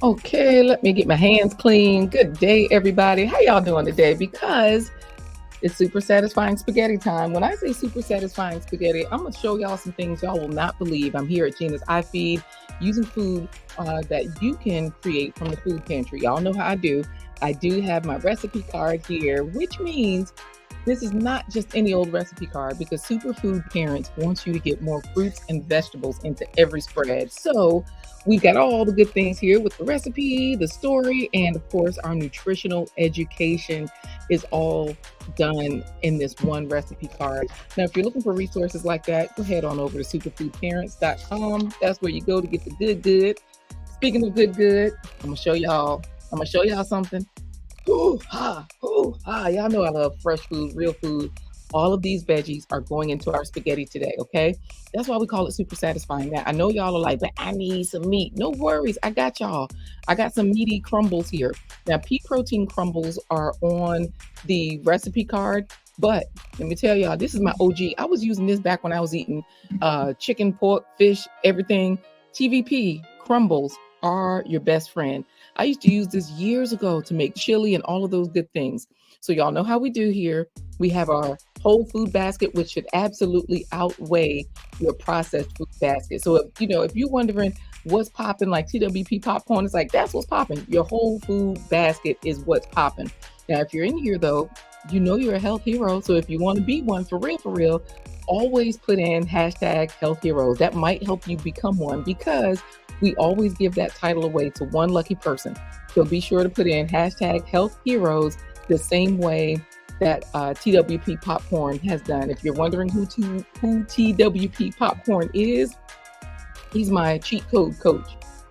Okay, let me get my hands clean. Good day, everybody. How y'all doing today? Because it's super satisfying spaghetti time. When I say super satisfying spaghetti, I'm going to show y'all some things y'all will not believe. I'm here at Jeanna's iFeed using food that you can create from the food pantry. Y'all know how I do. I do have my recipe card here, which means this is not just any old recipe card because Superfood Parents wants you to get more fruits and vegetables into every spread. So we've got all the good things here with the recipe, the story, and of course, our nutritional education is all done in this one recipe card. Now, if you're looking for resources like that, go ahead on over to superfoodparents.com. That's where you go to get the good. Speaking of good, I'm gonna show y'all something. Ooh, ha, ooh, ha. Y'all know I love fresh food, real food. All of these veggies are going into our spaghetti today, okay? That's why we call it super satisfying. Now, I know y'all are like, but I need some meat. No worries, I got y'all. I got some meaty crumbles here. Now, pea protein crumbles are on the recipe card, but let me tell y'all, this is my OG. I was using this back when I was eating chicken, pork, fish, everything. TVP crumbles are your best friend. I used to use this years ago to make chili and all of those good things. So y'all know how we do here. We have our whole food basket, which should absolutely outweigh your processed food basket. So if you're wondering what's popping, like TWP popcorn, it's like that's what's popping. Your whole food basket is what's popping. Now, if you're in here though, you know you're a health hero. So if you want to be one for real, always put in hashtag health heroes. That might help you become one because we always give that title away to one lucky person. So be sure to put in hashtag health heroes the same way that TWP Popcorn has done. If you're wondering who TWP Popcorn is, he's my cheat code coach.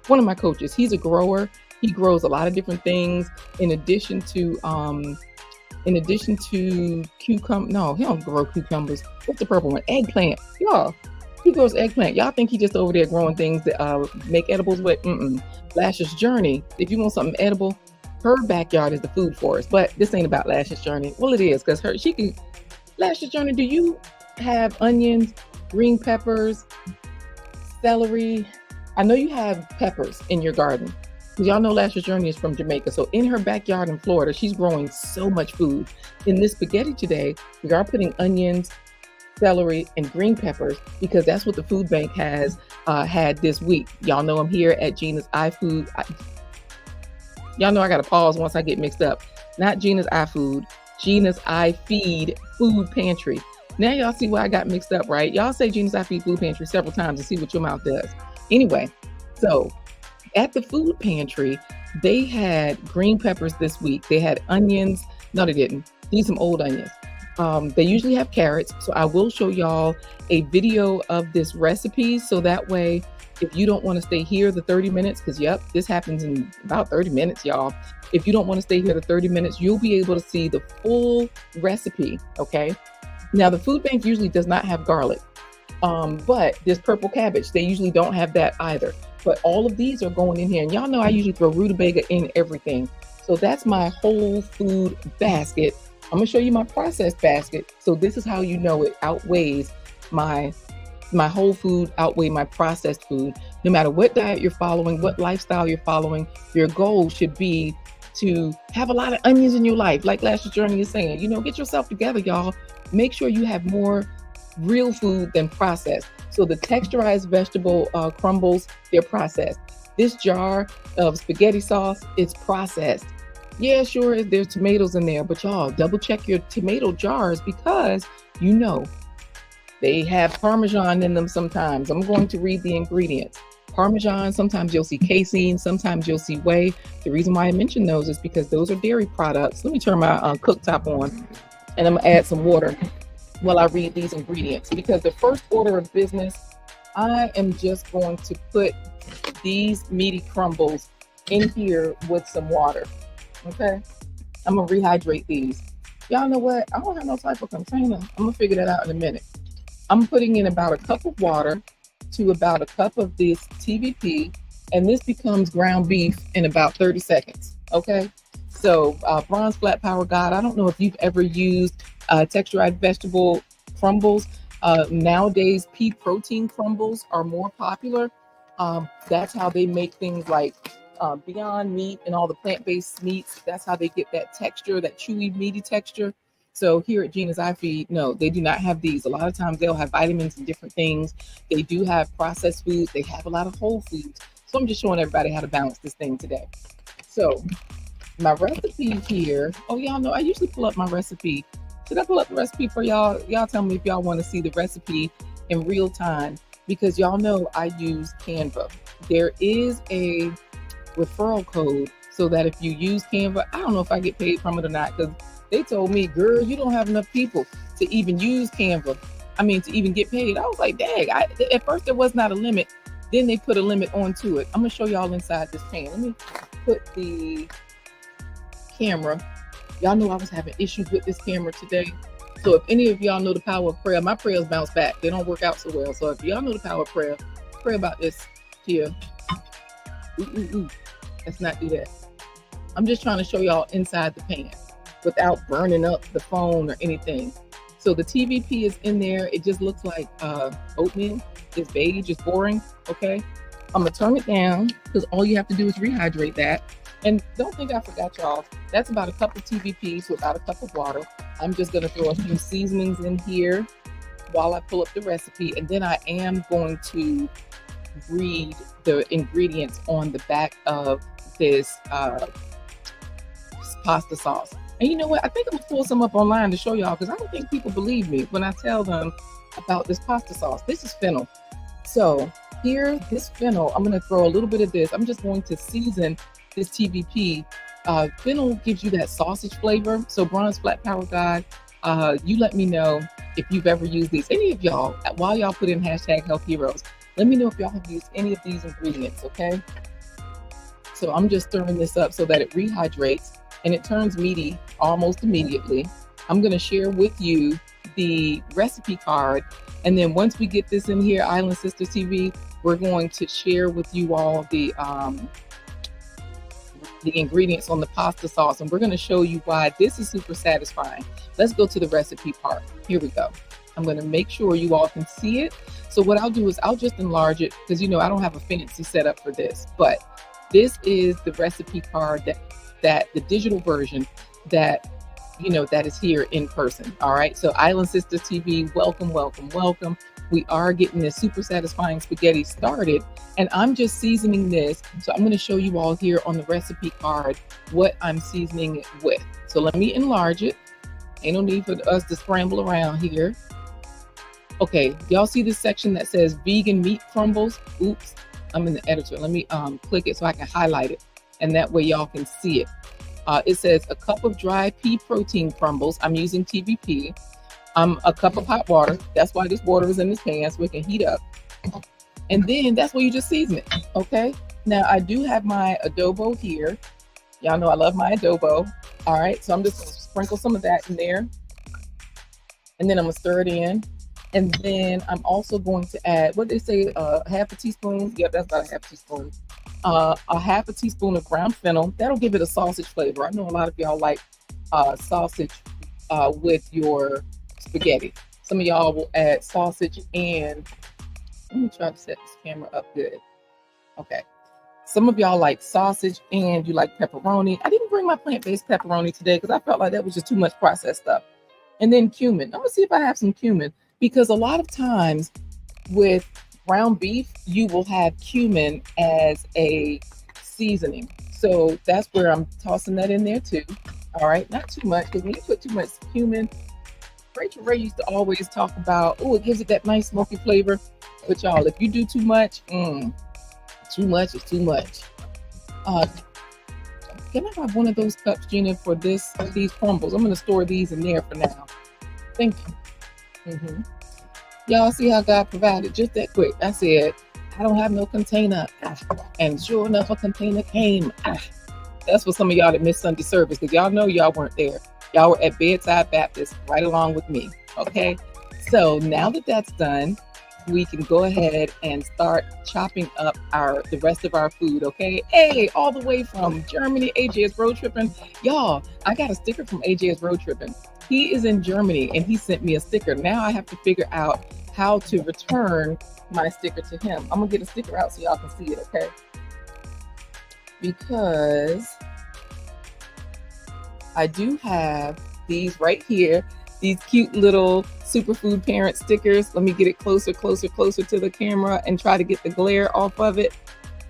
One of my coaches. He's a grower. He grows a lot of different things in addition to cucumber. No, he don't grow cucumbers. What's the purple one? Eggplant. Y'all. He grows eggplant. Y'all think he just over there growing things that make edibles with? Lash's Journey. If you want something edible, her backyard is the food forest. But this ain't about Lash's Journey. Well, it is because she can. Lash's Journey. Do you have onions, green peppers, celery? I know you have peppers in your garden. Because y'all know Lash's Journey is from Jamaica. So in her backyard in Florida, she's growing so much food. In this spaghetti today, we are putting onions, celery, and green peppers because that's what the food bank has had this week. Y'all know I'm here at Jeanna's iFood. Y'all know I got to pause once I get mixed up. Not Jeanna's iFood, Jeanna's iFeed Food Pantry. Now y'all see why I got mixed up, right? Y'all say Jeanna's iFeed Food Pantry several times and see what your mouth does. Anyway, so at the food pantry, they had green peppers this week. They had onions. No, they didn't. These some old onions. They usually have carrots. So I will show y'all a video of this recipe. So that way, if you don't want to stay here the 30 minutes, because this happens in about 30 minutes, y'all. If you don't want to stay here the 30 minutes, you'll be able to see the full recipe. Okay. Now the food bank usually does not have garlic. But this purple cabbage, they usually don't have that either. But all of these are going in here. And y'all know I usually throw rutabaga in everything. So that's my whole food basket. I'm going to show you my processed basket. So this is how you know it outweighs my whole food, outweigh my processed food. No matter what diet you're following, what lifestyle you're following, your goal should be to have a lot of onions in your life. Like Lash's Journey is saying, get yourself together, y'all. Make sure you have more real food than processed. So the texturized vegetable crumbles, they're processed. This jar of spaghetti sauce, it's processed. Yeah, sure, there's tomatoes in there, but y'all double check your tomato jars because they have Parmesan in them sometimes. I'm going to read the ingredients. Parmesan, sometimes you'll see casein, sometimes you'll see whey. The reason why I mention those is because those are dairy products. Let me turn my cooktop on and I'm gonna add some water while I read these ingredients because the first order of business, I am just going to put these meaty crumbles in here with some water. Okay, I'm gonna rehydrate these. Y'all know what? I don't have no type of container. I'm gonna figure that out in a minute. I'm putting in about a cup of water to about a cup of this TVP, and this becomes ground beef in about 30 seconds. Okay, so Bronze Flat Power God, I don't know if you've ever used texturized vegetable crumbles. Nowadays, pea protein crumbles are more popular. That's how they make things like Beyond Meat and all the plant-based meats. That's how they get that texture, that chewy, meaty texture. So here at Jeanna's iFeed, no, they do not have these. A lot of times they'll have vitamins and different things. They do have processed foods. They have a lot of whole foods. So I'm just showing everybody how to balance this thing today. So my recipe here. Oh, y'all know I usually pull up my recipe. Should I pull up the recipe for y'all? Y'all tell me if y'all want to see the recipe in real time, because y'all know I use Canva. There is a referral code so that if you use Canva, I don't know if I get paid from it or not, because they told me, girl, you don't have enough people to even use Canva. I mean, to even get paid. I was like, dang, at first there was not a limit. Then they put a limit onto it. I'm gonna show y'all inside this pan. Let me put the camera. Y'all know I was having issues with this camera today. So if any of y'all know the power of prayer, my prayers bounce back. They don't work out so well. So if y'all know the power of prayer, pray about this here. Let's not do that. I'm just trying to show y'all inside the pan without burning up the phone or anything. So the TVP is in there. It just looks like oatmeal. It's beige, it's boring, okay? I'm gonna turn it down because all you have to do is rehydrate that. And don't think I forgot y'all. That's about a cup of TVP, so about a cup of water. I'm just gonna throw a few seasonings in here while I pull up the recipe. And then I am going to read the ingredients on the back of this pasta sauce. And you know what? I think I'm gonna pull some up online to show y'all, because I don't think people believe me when I tell them about this pasta sauce. This is fennel. So here, this fennel, I'm gonna throw a little bit of this. I'm just going to season this TVP. Fennel gives you that sausage flavor. So Bronze Flat Power God, you let me know if you've ever used these. Any of y'all, while y'all put in hashtag Health Heroes, let me know if y'all have used any of these ingredients, okay? So I'm just stirring this up so that it rehydrates and it turns meaty almost immediately. I'm gonna share with you the recipe card. And then once we get this in here, Island Sister TV, we're going to share with you all the ingredients on the pasta sauce. And we're gonna show you why this is super satisfying. Let's go to the recipe part. Here we go. I'm gonna make sure you all can see it. So what I'll do is I'll just enlarge it, because you know I don't have a fancy setup for this, but this is the recipe card that the digital version that you know that is here in person. All right, so Island Sister TV, welcome, welcome, welcome. We are getting this super satisfying spaghetti started, and I'm just seasoning this. So I'm going to show you all here on the recipe card what I'm seasoning it with. So let me enlarge it. Ain't no need for us to scramble around here. Okay, y'all see this section that says vegan meat crumbles? Oops, I'm in the editor. Let me click it so I can highlight it, and that way y'all can see it. It says a cup of dry pea protein crumbles. I'm using TVP. A cup of hot water. That's why this water is in this pan, so it can heat up. And then that's where you just season it, okay? Now, I do have my adobo here. Y'all know I love my adobo. All right, so I'm just gonna sprinkle some of that in there. And then I'm gonna stir it in. And then I'm also going to add, what they say, half a teaspoon. Yep, that's about a half teaspoon. A half a teaspoon of ground fennel. That'll give it a sausage flavor. I know a lot of y'all like sausage with your spaghetti. Some of y'all will add sausage and, let me try to set this camera up good. Okay. Some of y'all like sausage and you like pepperoni. I didn't bring my plant-based pepperoni today because I felt like that was just too much processed stuff. And then cumin. I'm gonna see if I have some cumin, because a lot of times with ground beef, you will have cumin as a seasoning. So that's where I'm tossing that in there too. All right, not too much, because when you put too much cumin, Rachel Ray used to always talk about, oh, it gives it that nice smoky flavor. But y'all, if you do too much, too much is too much. Can I have one of those cups, Jeanna, for these crumbles? I'm going to store these in there for now. Thank you. Y'all see how God provided just that quick. I said, I don't have no container. And sure enough, a container came. That's for some of y'all that missed Sunday service, because y'all know y'all weren't there. Y'all were at Bedside Baptist right along with me. Okay. So now that that's done, we can go ahead and start chopping up the rest of our food. Okay. Hey, all the way from Germany, AJ is road tripping. Y'all, I got a sticker from AJ is road tripping. He is in Germany and he sent me a sticker. Now I have to figure out how to return my sticker to him. I'm gonna get a sticker out so y'all can see it. Okay. because I do have these right here, these cute little SuperFood Parent stickers. Let me get it closer to the camera and try to get the glare off of it.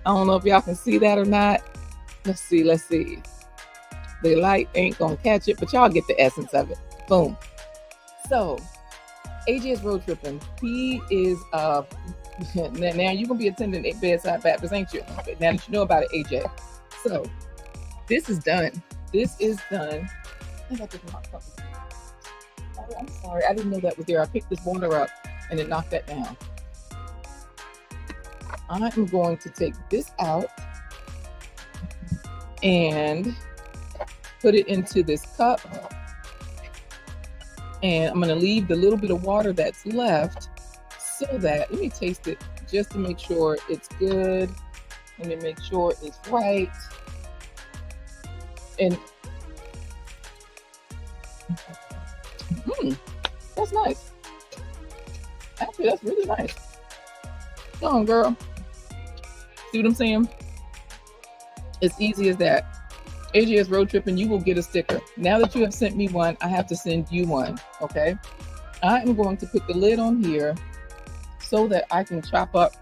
I don't know if y'all can see that or not. Let's see. The light ain't gonna catch it, but y'all get the essence of it. Boom. So AJ is road tripping. He is now you're gonna be attending a bedside Baptist, ain't you? Now that you know about it, AJ. So this is done. This is done. I think I took my cup. Oh, I'm sorry, I didn't know that was there. I picked this water up and it knocked that down. I am going to take this out and put it into this cup. And I'm going to leave the little bit of water that's left so that, let me taste it just to make sure it's good. Let me make sure it's right. And that's nice. Actually, that's really nice. Go on, girl. See what I'm saying? It's easy as that. AJ is road tripping. You will get a sticker. Now that you have sent me one, I have to send you one. Okay. I am going to put the lid on here so that I can chop up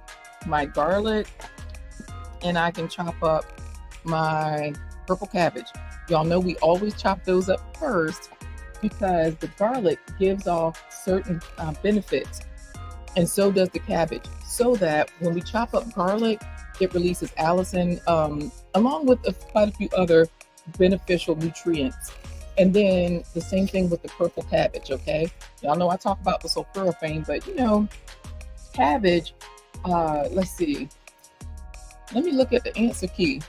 my garlic and I can chop up my purple cabbage. Y'all know we always chop those up first because the garlic gives off certain benefits, and so does the cabbage, so that when we chop up garlic, it releases allicin, along with quite a few other beneficial nutrients. And then the same thing with the purple cabbage, okay? Y'all know I talk about the sulforaphane, but you know, cabbage, let's see. Let me look at the answer key.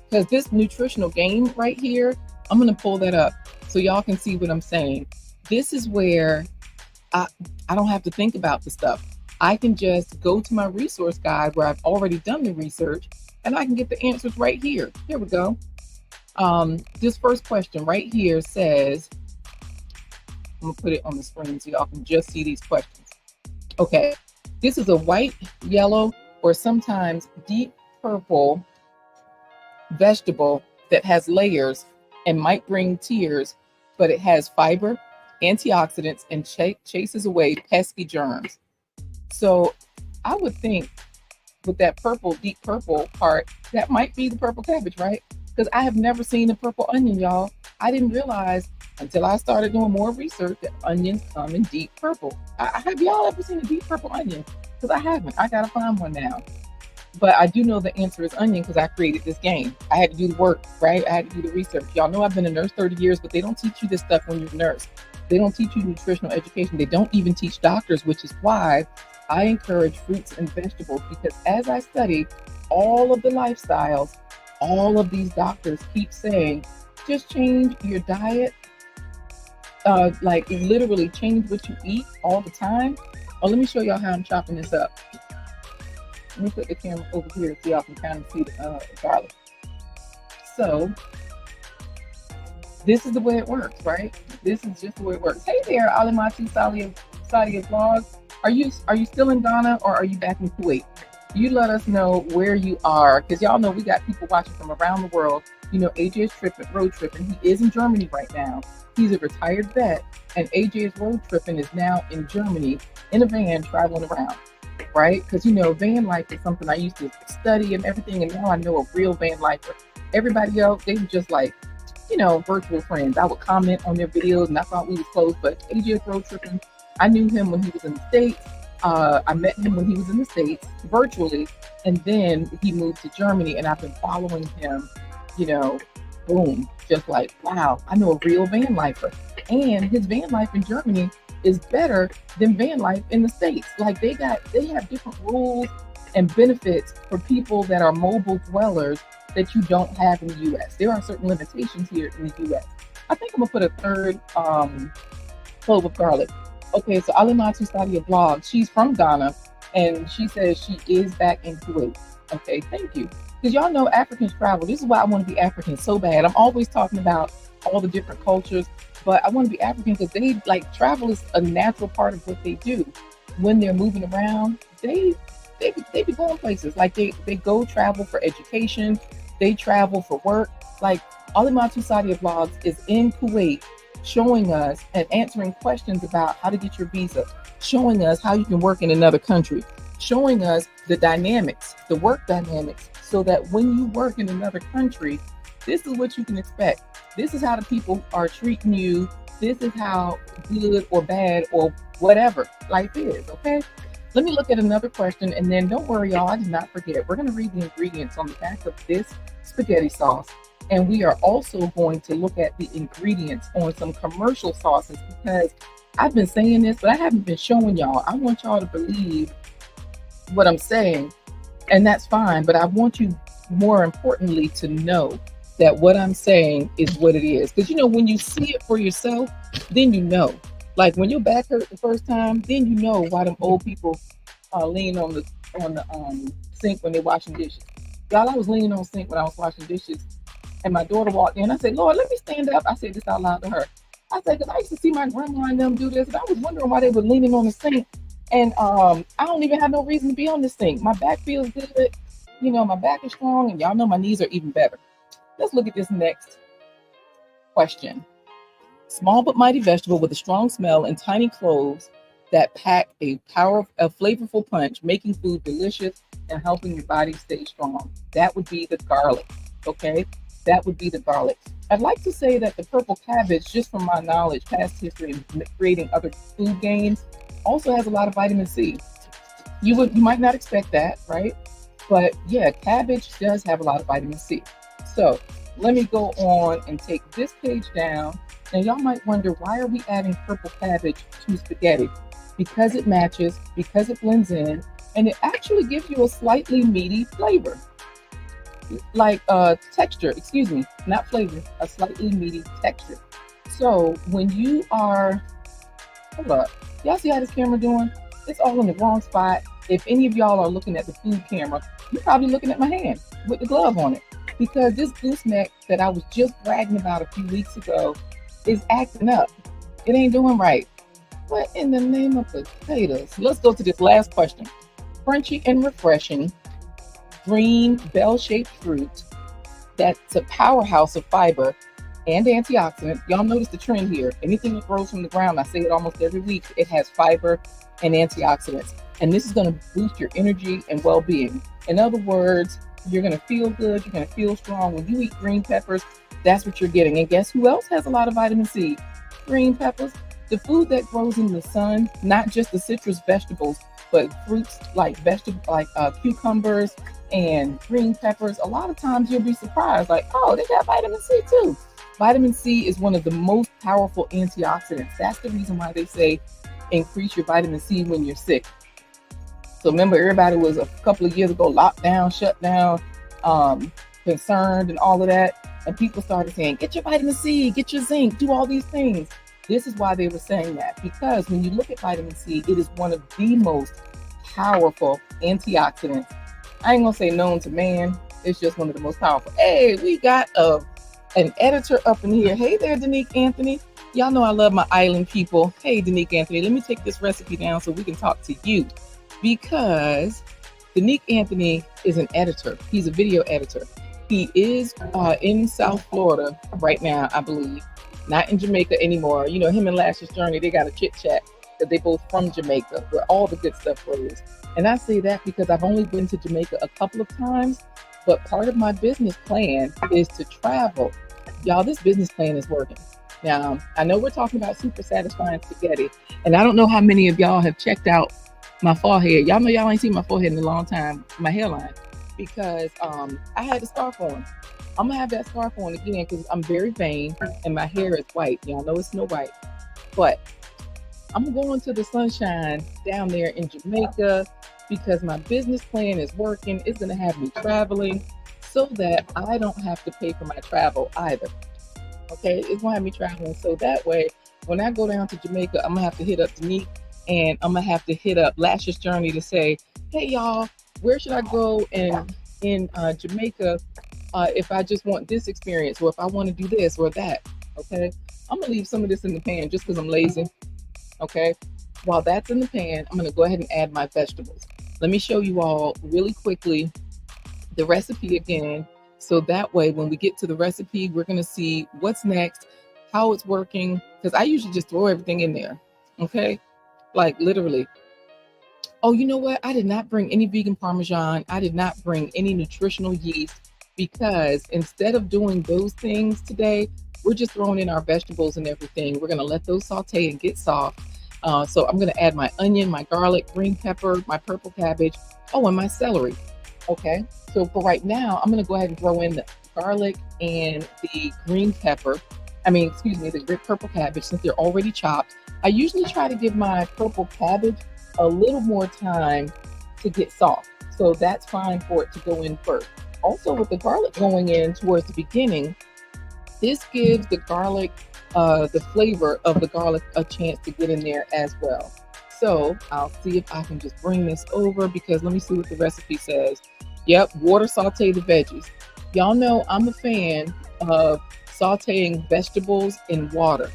Because this nutritional game right here, I'm going to pull that up so y'all can see what I'm saying. This is where I don't have to think about the stuff. I can just go to my resource guide where I've already done the research and I can get the answers right here. Here we go. This first question right here says, I'm going to put it on the screen so y'all can just see these questions. Okay, this is a white, yellow, or sometimes deep purple vegetable that has layers and might bring tears, but it has fiber, antioxidants, and chases away pesky germs. So I would think with that purple, deep purple part, that might be the purple cabbage, right? Because I have never seen a purple onion, y'all. I didn't realize until I started doing more research that onions come in deep purple. Have y'all ever seen a deep purple onion? Because I haven't. I gotta find one now. But I do know the answer is onion because I created this game. I had to do the work, right? I had to do the research. Y'all know I've been a nurse 30 years, but they don't teach you this stuff when you're a nurse. They don't teach you nutritional education. They don't even teach doctors, which is why I encourage fruits and vegetables, because as I study all of the lifestyles, all of these doctors keep saying, just change your diet, like literally change what you eat all the time. Oh, let me show y'all how I'm chopping this up. Let me put the camera over here so y'all can kind of see the garlic. So this is the way it works, right? This is just the way it works. Hey there, Alimatu Sadia Vlogs. Are you still in Ghana or are you back in Kuwait? You let us know where you are, because y'all know we got people watching from around the world. You know, AJ is road tripping. He is in Germany right now. He's a retired vet, and AJ is road tripping is now in Germany in a van traveling around. Right? Because, you know, van life is something I used to study and everything, and now I know a real van lifer. Everybody else, they were just like, you know, virtual friends. I would comment on their videos and I thought we was close, but AJ is road tripping. I knew him when he was in the States. I met him when he was in the States virtually, and then he moved to Germany, and I've been following him, you know, boom, just like, wow, I know a real van lifer. And his van life in Germany is better than van life in the States. Like they have different rules and benefits for people that are mobile dwellers that you don't have in the US. There are certain limitations here in the US. I think I'm gonna put a third clove of garlic. Okay, so Alimatu Sadia Vlog, she's from Ghana and she says she is back in Kuwait. Okay, thank you. Because y'all know Africans travel. This is why I want to be African so bad. I'm always talking about all the different cultures, but I want to be African because they like travel is a natural part of what they do. When they're moving around, they be going places. Like they go travel for education, They travel for work. Like Alimatu Sadia Vlogs is in Kuwait, showing us and answering questions about how to get your visa, showing us how you can work in another country, showing us the dynamics, the work dynamics, so that when you work in another country, this is what you can expect. This is how the people are treating you. This is how good or bad or whatever life is, okay? Let me look at another question, and then don't worry, y'all, I did not forget. We're going to read the ingredients on the back of this spaghetti sauce. And we are also going to look at the ingredients on some commercial sauces, because I've been saying this, but I haven't been showing y'all. I want y'all to believe what I'm saying, and that's fine. But I want you, more importantly, to know that what I'm saying is what it is. Because, when you see it for yourself, then you know. Like when your back hurt the first time, then you know why them old people are leaning on the sink when they're washing dishes. Y'all, I was leaning on the sink when I was washing dishes, and my daughter walked in. I said, Lord, let me stand up. I said this out loud to her. I said, because I used to see my grandma and them do this, and I was wondering why they were leaning on the sink. And I don't even have no reason to be on the sink. My back feels good. My back is strong, and y'all know my knees are even better. Let's look at this next question. Small but mighty vegetable with a strong smell and tiny cloves that pack a flavorful punch, making food delicious and helping your body stay strong. That would be the garlic, okay? That would be the garlic. I'd like to say that the purple cabbage, just from my knowledge, past history, and creating other food games, also has a lot of vitamin C. You might not expect that, right? But yeah, cabbage does have a lot of vitamin C. So let me go on and take this page down. And y'all might wonder, why are we adding purple cabbage to spaghetti? Because it matches, because it blends in, and it actually gives you a slightly meaty flavor. Like texture, excuse me, not flavor, a slightly meaty texture. So when you are, hold up, y'all see how this camera doing? It's all in the wrong spot. If any of y'all are looking at the food camera, you're probably looking at my hand with the glove on it, because this gooseneck that I was just bragging about a few weeks ago is acting up. It ain't doing right. What in the name of potatoes? Let's go to this last question. Crunchy and refreshing green bell-shaped fruit that's a powerhouse of fiber and antioxidants. Y'all notice the trend here. Anything that grows from the ground, I say it almost every week, it has fiber and antioxidants. And this is going to boost your energy and well-being. In other words, you're going to feel good. You're going to feel strong. When you eat green peppers, that's what you're getting. And guess who else has a lot of vitamin C? Green peppers. The food that grows in the sun, not just the citrus vegetables, but fruits like cucumbers and green peppers. A lot of times you'll be surprised, like, oh, they got vitamin C too. Vitamin C is one of the most powerful antioxidants. That's the reason why they say increase your vitamin C when you're sick. So remember, everybody was a couple of years ago locked down, shut down, concerned and all of that. And people started saying, get your vitamin C, get your zinc, do all these things. This is why they were saying that, because when you look at vitamin C, it is one of the most powerful antioxidants. I ain't gonna say known to man. It's just one of the most powerful. Hey, we got an editor up in here. Hey there, Danique Anthony. Y'all know I love my island people. Hey, Danique Anthony, let me take this recipe down so we can talk to you, because Danique Anthony is an editor. He's a video editor. He is in South Florida right now, I believe. Not in Jamaica anymore. Him and Lash's Journey, they got a chit chat that they both from Jamaica, where all the good stuff grows. And I say that because I've only been to Jamaica a couple of times, but part of my business plan is to travel. Y'all, this business plan is working. Now, I know we're talking about super satisfying spaghetti, and I don't know how many of y'all have checked out my forehead. Y'all know y'all ain't seen my forehead in a long time, my hairline, because I had the scarf on. I'm gonna have that scarf on again because I'm very vain and my hair is white. Y'all know it's Snow White. But I'm going to the sunshine down there in Jamaica because my business plan is working. It's gonna have me traveling so that I don't have to pay for my travel either. Okay, it's gonna have me traveling so that way when I go down to Jamaica, I'm gonna have to hit up Danique and I'm gonna have to hit up Lash's Journey to say, hey y'all, where should I go in Jamaica if I just want this experience, or if I want to do this or that. Okay, I'm gonna leave some of this in the pan just because I'm lazy. Okay, while that's in the pan, I'm gonna go ahead and add my vegetables. Let me show you all really quickly the recipe again. So that way, when we get to the recipe, we're going to see what's next, how it's working. Because I usually just throw everything in there. Okay. Like literally. Oh, you know what? I did not bring any vegan Parmesan. I did not bring any nutritional yeast because instead of doing those things today, we're just throwing in our vegetables and everything. We're going to let those saute and get soft. So I'm going to add my onion, my garlic, green pepper, my purple cabbage. Oh, and my celery. Okay. So for right now, I'm going to go ahead and throw in the garlic and the green pepper. Excuse me, the purple cabbage since they're already chopped. I usually try to give my purple cabbage a little more time to get soft. So that's fine for it to go in first. Also with the garlic going in towards the beginning, this gives the garlic, the flavor of the garlic a chance to get in there as well. So I'll see if I can just bring this over because let me see what the recipe says. Yep, water saute the veggies. Y'all know I'm a fan of sauteing vegetables in water.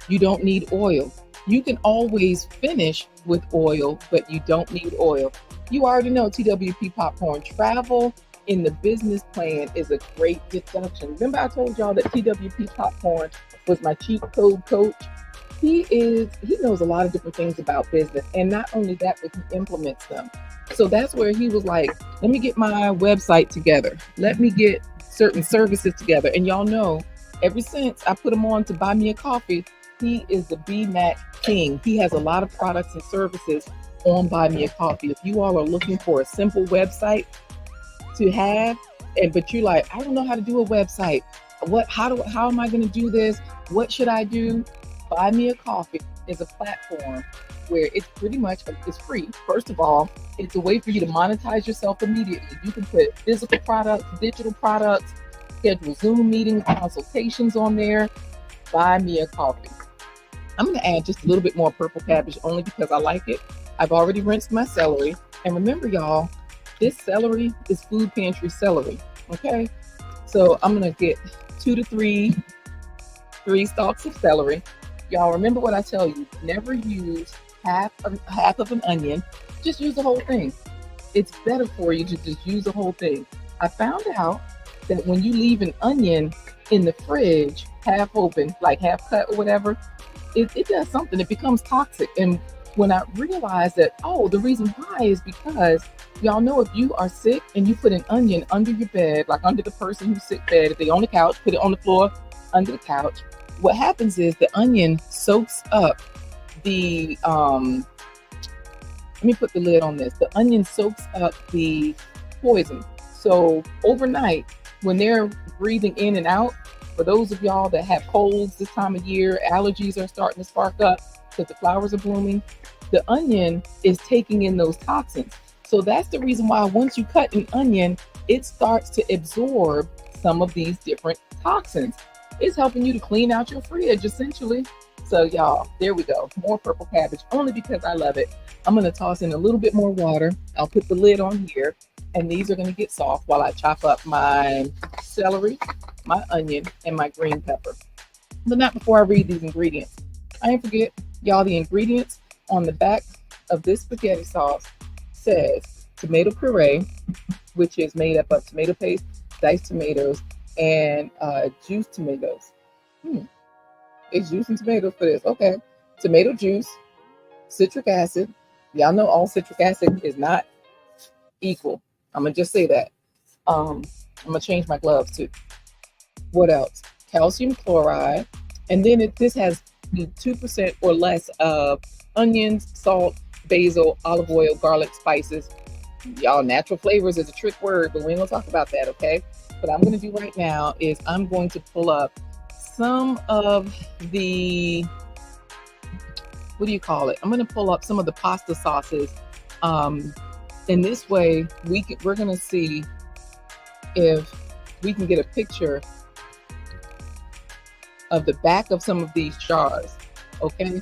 You don't need oil. You can always finish with oil, but you don't need oil. You already know TWP popcorn. Travel in the business plan is a great deduction. Remember I told y'all that TWP popcorn was my cheat code coach? He knows a lot of different things about business. And not only that, but he implements them. So that's where he was like, let me get my website together. Let me get certain services together. And y'all know, ever since I put him on to buy me a coffee, he is the BMAC king. He has a lot of products and services on Buy Me a Coffee. If you all are looking for a simple website to have, but you're like, I don't know how to do a website. How am I going to do this? What should I do? Buy Me a Coffee is a platform where it's pretty much, it's free. First of all, it's a way for you to monetize yourself immediately. You can put physical products, digital products, schedule Zoom meetings, consultations on there. Buy Me a Coffee. I'm going to add just a little bit more purple cabbage only because I like it. I've already rinsed my celery. And remember, y'all, this celery is food pantry celery. Okay. So I'm going to get 2 to 3 stalks of celery. Y'all remember what I tell you, never use half of an onion. Just use the whole thing. It's better for you to just use the whole thing. I found out that when you leave an onion in the fridge, half open, like half cut or whatever, it does something. It becomes toxic. And when I realized that, the reason why is because y'all know if you are sick and you put an onion under your bed, like under the person who's sick bed, if they on the couch, put it on the floor under the couch. What happens is the onion soaks up the, let me put the lid on this. The onion soaks up the poison. So overnight, when they're breathing in and out, for those of y'all that have colds this time of year, allergies are starting to spark up because the flowers are blooming, the onion is taking in those toxins. So that's the reason why once you cut an onion, it starts to absorb some of these different toxins. It's helping you to clean out your fridge, essentially. So y'all, there we go. More purple cabbage, only because I love it. I'm going to toss in a little bit more water. I'll put the lid on here, and these are going to get soft while I chop up my celery, my onion, and my green pepper. But not before I read these ingredients. I didn't forget, y'all, the ingredients on the back of this spaghetti sauce says tomato puree, which is made up of tomato paste, diced tomatoes, and juiced tomatoes. It's juice and tomatoes for this. Okay. Tomato juice, citric acid. Y'all know all citric acid is not equal. I'm going to just say that. I'm going to change my gloves too. What else? Calcium chloride. And then this has 2% or less of onions, salt, basil, olive oil, garlic, spices. Y'all, natural flavors is a trick word, but we ain't going to talk about that, okay? What I'm going to do right now is I'm going to pull up some of the, what do you call it? I'm going to pull up some of the pasta sauces. In this way, we're going to see if we can get a picture of the back of some of these jars, okay?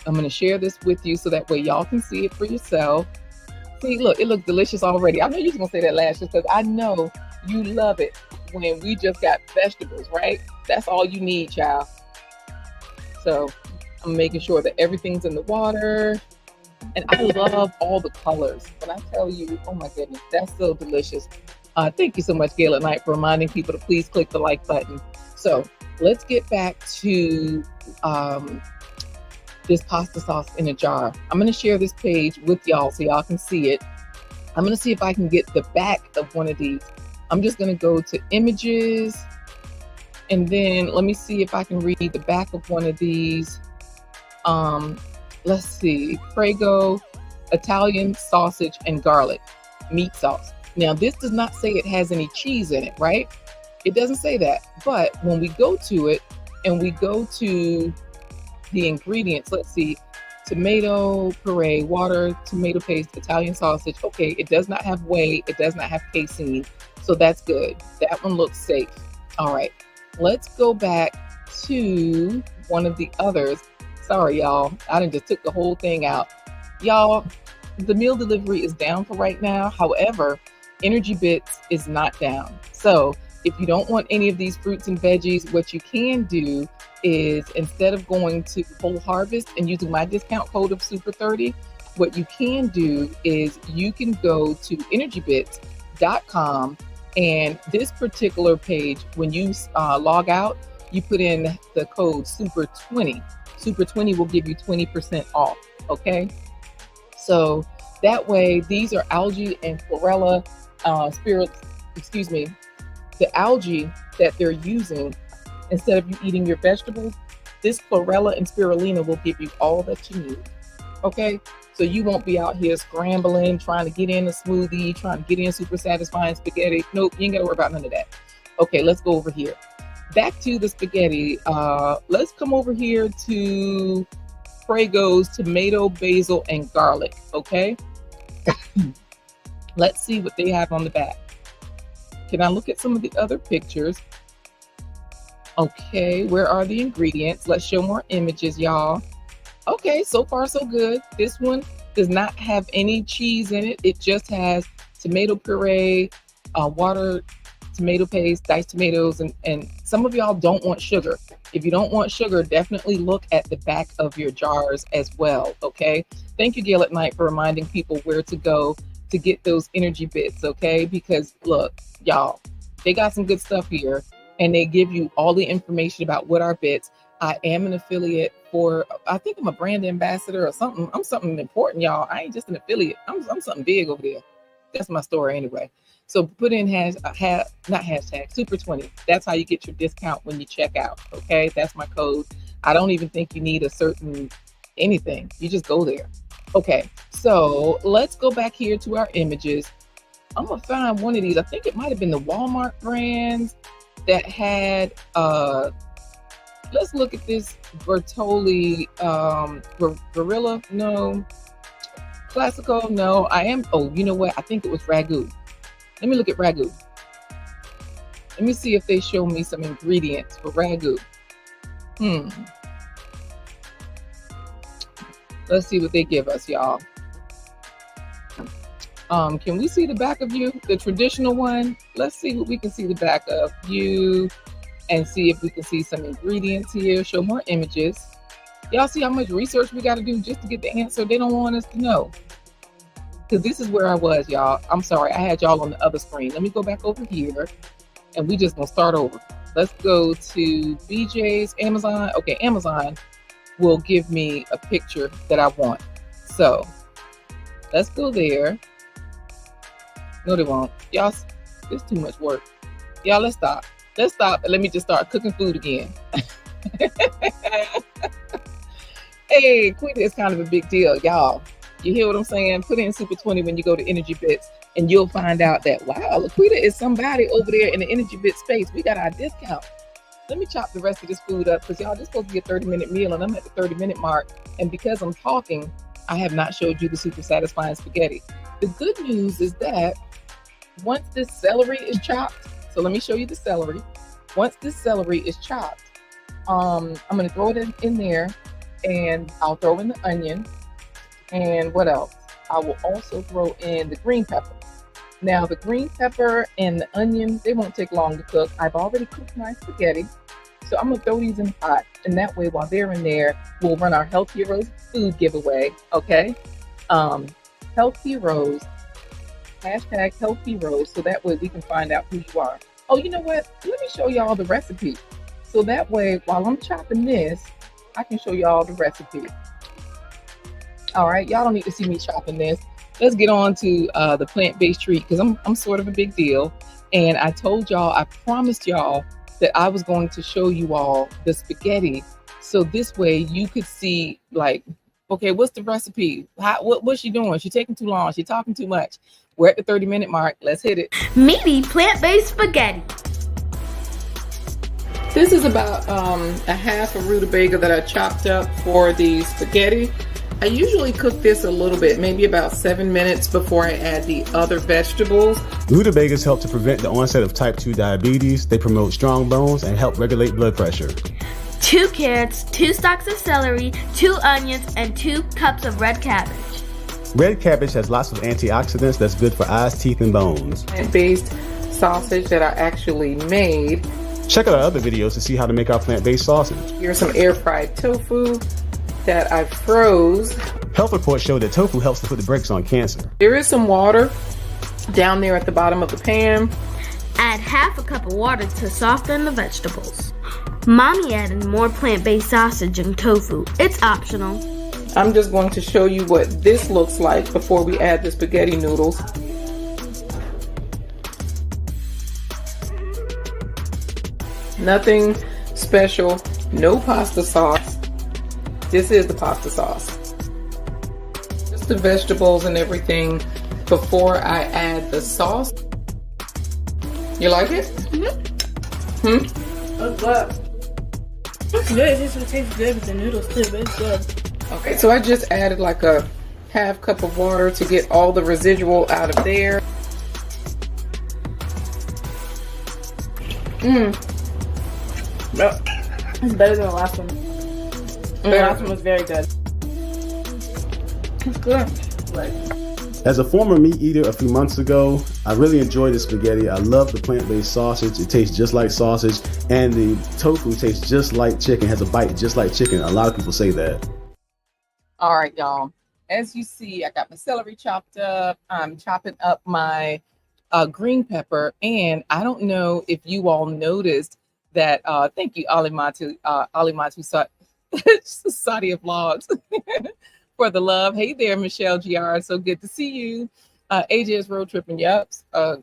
I'm going to share this with you so that way y'all can see it for yourself. See, look, it looks delicious already. I know you're going to say that last just because I know you love it when we just got vegetables, right? That's all you need, child. So I'm making sure that everything's in the water. And I love all the colors. When I tell you, oh my goodness, that's so delicious. Thank you so much, Gail at Night, for reminding people to please click the like button. So let's get back to this pasta sauce in a jar. I'm going to share this page with y'all so y'all can see it. I'm going to see if I can get the back of one of these. I'm just going to go to images, and then let me see if I can read the back of one of these. Let's see, Prego, Italian sausage and garlic meat sauce. Now, this does not say it has any cheese in it, right? It doesn't say that. But when we go to it and we go to the ingredients, let's see, tomato puree, water, tomato paste, Italian sausage. Okay, it does not have whey. It does not have casein. So that's good. That one looks safe. All right, let's go back to one of the others. Sorry, y'all. I done just took the whole thing out. Y'all, the meal delivery is down for right now. However, Energy Bits is not down. So if you don't want any of these fruits and veggies, what you can do is, instead of going to Whole Harvest and using my discount code of Super30, what you can do is you can go to energybits.com, and this particular page, when you log out, you put in the code Super20. Super20 will give you 20% off, okay? So that way, these are algae and chlorella, the algae that they're using, instead of you eating your vegetables, this chlorella and spirulina will give you all that you need, okay? So you won't be out here scrambling, trying to get in a smoothie, trying to get in super satisfying spaghetti. Nope, you ain't got to worry about none of that. Okay, let's go over here. Back to the spaghetti. Let's come over here to Prego's tomato, basil, and garlic, okay? Let's see what they have on the back. Can I look at some of the other pictures? Okay, where are the ingredients? Let's show more images, y'all. Okay, so far so good. This one does not have any cheese in it. It just has tomato puree, water, tomato paste, diced tomatoes, and some of y'all don't want sugar. If you don't want sugar, definitely look at the back of your jars as well, okay? Thank you, Gail at Night, for reminding people where to go to get those energy bits, okay? Because look, y'all, they got some good stuff here, and they give you all the information about what are bits. I am an affiliate for, I think I'm a brand ambassador or something. I'm something important, y'all. I ain't just an affiliate. I'm something big over there. That's my story anyway. So put in Super20. That's how you get your discount when you check out. Okay, that's my code. I don't even think you need a certain anything. You just go there. Okay, so let's go back here to our images. I'm gonna find one of these. I think it might have been the Walmart brands that had. Let's look at this Bertolli Gorilla. No. Classico. No. Oh, you know what? I think it was Ragu. Let me look at Ragu. Let me see if they show me some ingredients for Ragu. Let's see what they give us, y'all. Can we see the back of you? The traditional one? Let's see what we can see the back of you and see if we can see some ingredients here. Show more images. Y'all see how much research we got to do just to get the answer they don't want us to know. Because this is where I was, y'all. I'm sorry, I had y'all on the other screen. Let me go back over here, and we just gonna start over. Let's go to BJ's, Amazon. Okay, Amazon will give me a picture that I want. So let's go there. No, they won't. Y'all, it's too much work. Y'all, let's stop. Let's stop, and let me just start cooking food again. Hey, Quita is kind of a big deal, y'all. You hear what I'm saying? Put in Super20 when you go to Energy Bits, and you'll find out that, wow, LaQuita is somebody over there in the Energy Bit space. We got our discount. Let me chop the rest of this food up, because y'all, this is supposed to be a 30-minute meal, and I'm at the 30-minute mark. And because I'm talking, I have not showed you the super satisfying spaghetti. The good news is that once this celery is chopped, so let me show you the celery. Once this celery is chopped, I'm going to throw it in there, and I'll throw in the onion. And what else? I will also throw in the green pepper. Now, the green pepper and the onion, they won't take long to cook. I've already cooked my spaghetti. So I'm going to throw these in the pot. And that way, while they're in there, we'll run our Health Heroes food giveaway. Okay? Health Heroes hashtag health heroes so that way we can find out who you are. Oh, you know what? Let me show y'all the recipe. So that way, while I'm chopping this, I can show y'all the recipe. All right, y'all don't need to see me chopping this. Let's get on to the plant-based treat because I'm sort of a big deal. And I told y'all, I promised y'all that I was going to show you all the spaghetti. So this way you could see like, okay, what's the recipe? What's she doing? She's taking too long. She's talking too much. We're at the 30-minute mark. Let's hit it. Meaty plant-based spaghetti. This is about a half a rutabaga that I chopped up for the spaghetti. I usually cook this a little bit, maybe about 7 minutes before I add the other vegetables. Rutabagas help to prevent the onset of type 2 diabetes. They promote strong bones and help regulate blood pressure. 2 carrots, 2 stalks of celery, 2 onions, and 2 cups of red cabbage. Red cabbage has lots of antioxidants that's good for eyes, teeth, and bones. Plant-based sausage that I actually made. Check out our other videos to see how to make our plant-based sausage. Here's some air-fried tofu that I froze. Health reports show that tofu helps to put the brakes on cancer. There is some water down there at the bottom of the pan. Add half a cup of water to soften the vegetables. Mommy added more plant-based sausage and tofu. It's optional. I'm just going to show you what this looks like before we add the spaghetti noodles. Nothing special, no pasta sauce. This is the pasta sauce. Just the vegetables and everything before I add the sauce. You like it? Mm-hmm. It's good. It's good. It just tastes good with the noodles too, but it's good. Okay, so I just added like a half cup of water to get all the residual out of there. Yep. It's better than the last one. The last one was very good. It's good. As a former meat eater a few months ago, I really enjoyed the spaghetti. I love the plant-based sausage. It tastes just like sausage, and the tofu tastes just like chicken, has a bite just like chicken. A lot of people say that. All right, y'all. As you see, I got my celery chopped up. I'm chopping up my green pepper, and I don't know if you all noticed that. Thank you, Alimatu Sadia Vlogs for the love. Hey there, Michelle GR. So good to see you. AJ is road tripping. Yep.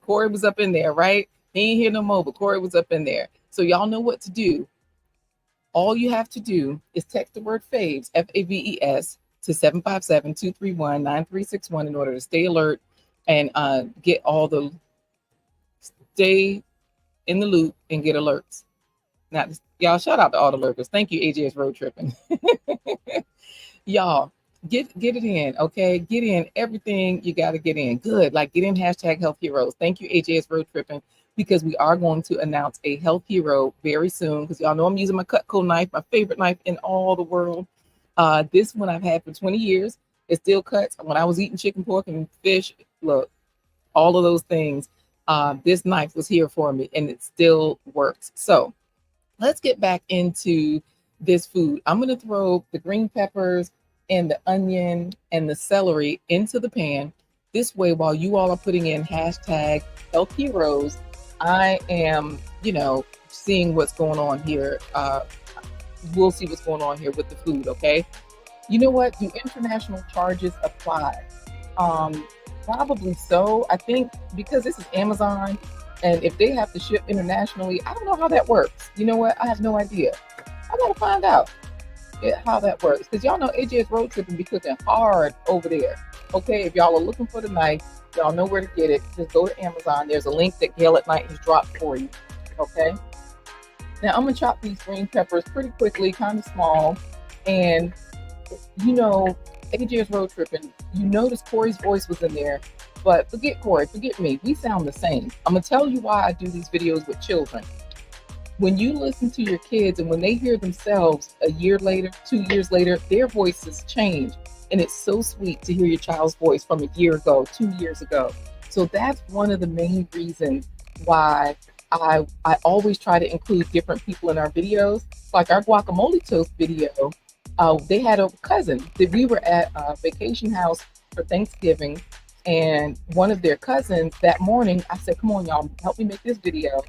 Corey was up in there, right? He ain't here no more, but Corey was up in there. So y'all know what to do. All you have to do is text the word FAVES, FAVES, to 757-231-9361 in order to stay alert and get all the stay in the loop and get alerts. Now, y'all, shout out to all the lurkers. Thank you, AJ's road tripping. Y'all, get it in, okay? Get in everything you got to get in. Good, like get in hashtag health heroes. Thank you, AJ's road tripping, because we are going to announce a health hero very soon. Because y'all know I'm using my Cutco knife, my favorite knife in all the world. This one I've had for 20 years. It still cuts. When I was eating chicken, pork, and fish, look, all of those things, this knife was here for me, and it still works. So let's get back into this food. I'm going to throw the green peppers and the onion and the celery into the pan. This way, while you all are putting in hashtag health heroes, I am, seeing what's going on here. We'll see what's going on here with the food, okay? You know what? Do international charges apply? Probably so. I think because this is Amazon, and if they have to ship internationally, I don't know how that works. You know what? I have no idea. I gotta find out how that works, because y'all know AJ's road trip and be cooking hard over there. Okay, if y'all are looking for the knife, y'all know where to get it. Just go to Amazon. There's a link that Gail at Night has dropped for you. Okay. Now I'm gonna chop these green peppers pretty quickly, kind of small. And AJ's road tripping. You notice Corey's voice was in there, but forget Corey, forget me. We sound the same. I'm gonna tell you why I do these videos with children. When you listen to your kids and when they hear themselves a year later, 2 years later, their voices change. And it's so sweet to hear your child's voice from a year ago, 2 years ago. So that's one of the main reasons why I always try to include different people in our videos. Like our guacamole toast video, they had a cousin that we were at a vacation house for Thanksgiving. And one of their cousins that morning, I said, come on, y'all, help me make this video.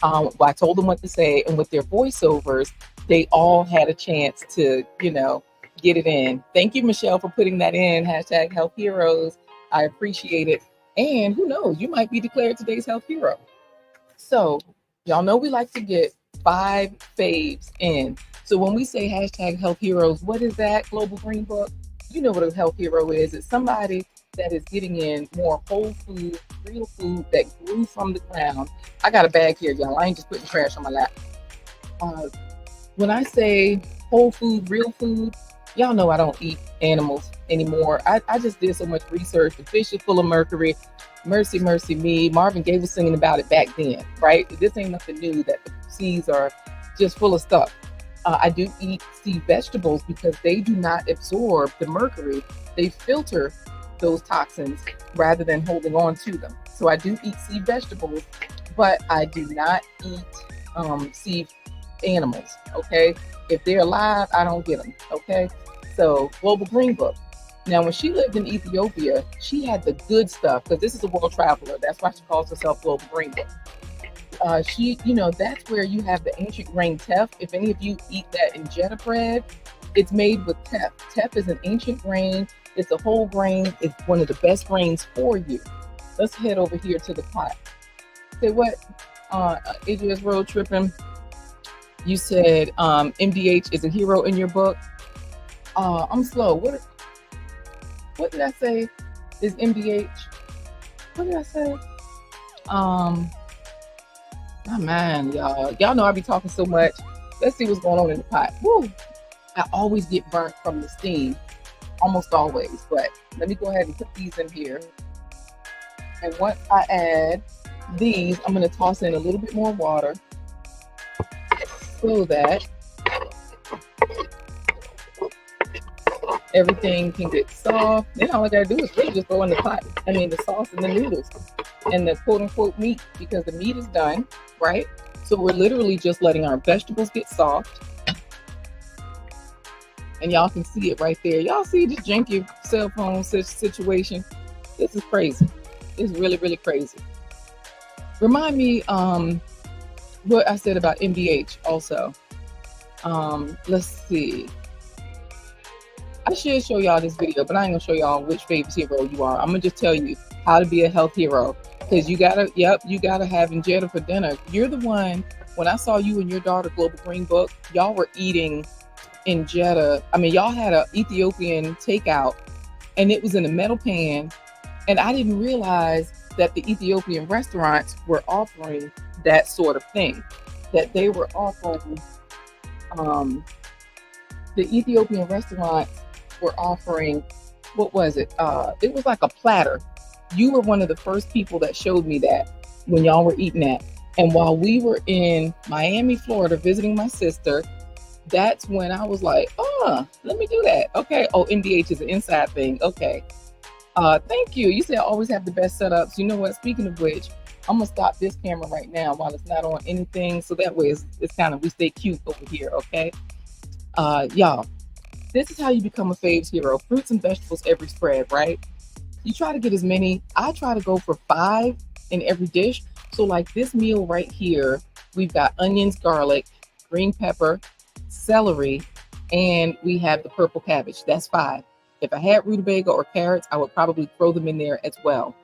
Well, I told them what to say, and with their voiceovers, they all had a chance to, get it in. Thank you, Michelle, for putting that in. Hashtag Health Heroes. I appreciate it. And who knows, you might be declared today's health hero. So y'all know we like to get 5 faves in. So when we say hashtag Health Heroes, what is that, Global Green Book? You know what a health hero is. It's somebody that is getting in more whole food, real food that grew from the ground. I got a bag here, y'all. I ain't just putting trash on my lap. When I say whole food, real food, y'all know I don't eat animals anymore. I just did so much research. The fish is full of mercury. Mercy, mercy me. Marvin Gaye was singing about it back then, right? This ain't nothing new that the seas are just full of stuff. I do eat sea vegetables because they do not absorb the mercury. They filter those toxins rather than holding on to them. So I do eat sea vegetables, but I do not eat sea animals, okay? If they're alive, I don't get them, okay? So Global Green Book. Now, when she lived in Ethiopia, she had the good stuff because this is a world traveler. That's why she calls herself Global Green Book. That's where you have the ancient grain teff. If any of you eat that in Jeanna bread, it's made with teff. Teff is an ancient grain. It's a whole grain. It's one of the best grains for you. Let's head over here to the pot. Say what? AJS Road Tripping. You said MDH is a hero in your book. I'm slow. What did I say? Is MDH? What did I say? Oh man, y'all know I be talking so much. Let's see what's going on in the pot. Woo! I always get burnt from the steam, almost always. But let me go ahead and put these in here. And once I add these, I'm going to toss in a little bit more water so that everything can get soft. Then all I gotta do is really just throw in the sauce and the noodles and the quote unquote meat, because the meat is done, right? So we're literally just letting our vegetables get soft. And y'all can see it right there. Y'all see this janky cell phone situation? This is crazy. It's really, really crazy. Remind me what I said about MDH also. Let's see. I should show y'all this video, but I ain't gonna show y'all which FAVES hero you are. I'm gonna just tell you how to be a health hero, because you gotta have injera for dinner. You're the one, when I saw you and your daughter Global Green Book, y'all were eating injera. I mean, y'all had an Ethiopian takeout and it was in a metal pan, and I didn't realize that the Ethiopian restaurants were offering that sort of thing, that they were offering, the Ethiopian restaurants were offering, what was it? It was like a platter. You were one of the first people that showed me that when y'all were eating that. And while we were in Miami, Florida, visiting my sister, that's when I was like, let me do that. Okay. Oh, MDH is an inside thing. Okay. Thank you. You said I always have the best setups. You know what? Speaking of which, I'm gonna stop this camera right now while it's not on anything, so that way it's kind of, we stay cute over here. Okay. Y'all, this is how you become a FAVES hero. Fruits and vegetables every spread, right? You try to get as many. I try to go for 5 in every dish. So like this meal right here, we've got onions, garlic, green pepper, celery, and we have the purple cabbage. That's 5. If I had rutabaga or carrots, I would probably throw them in there as well.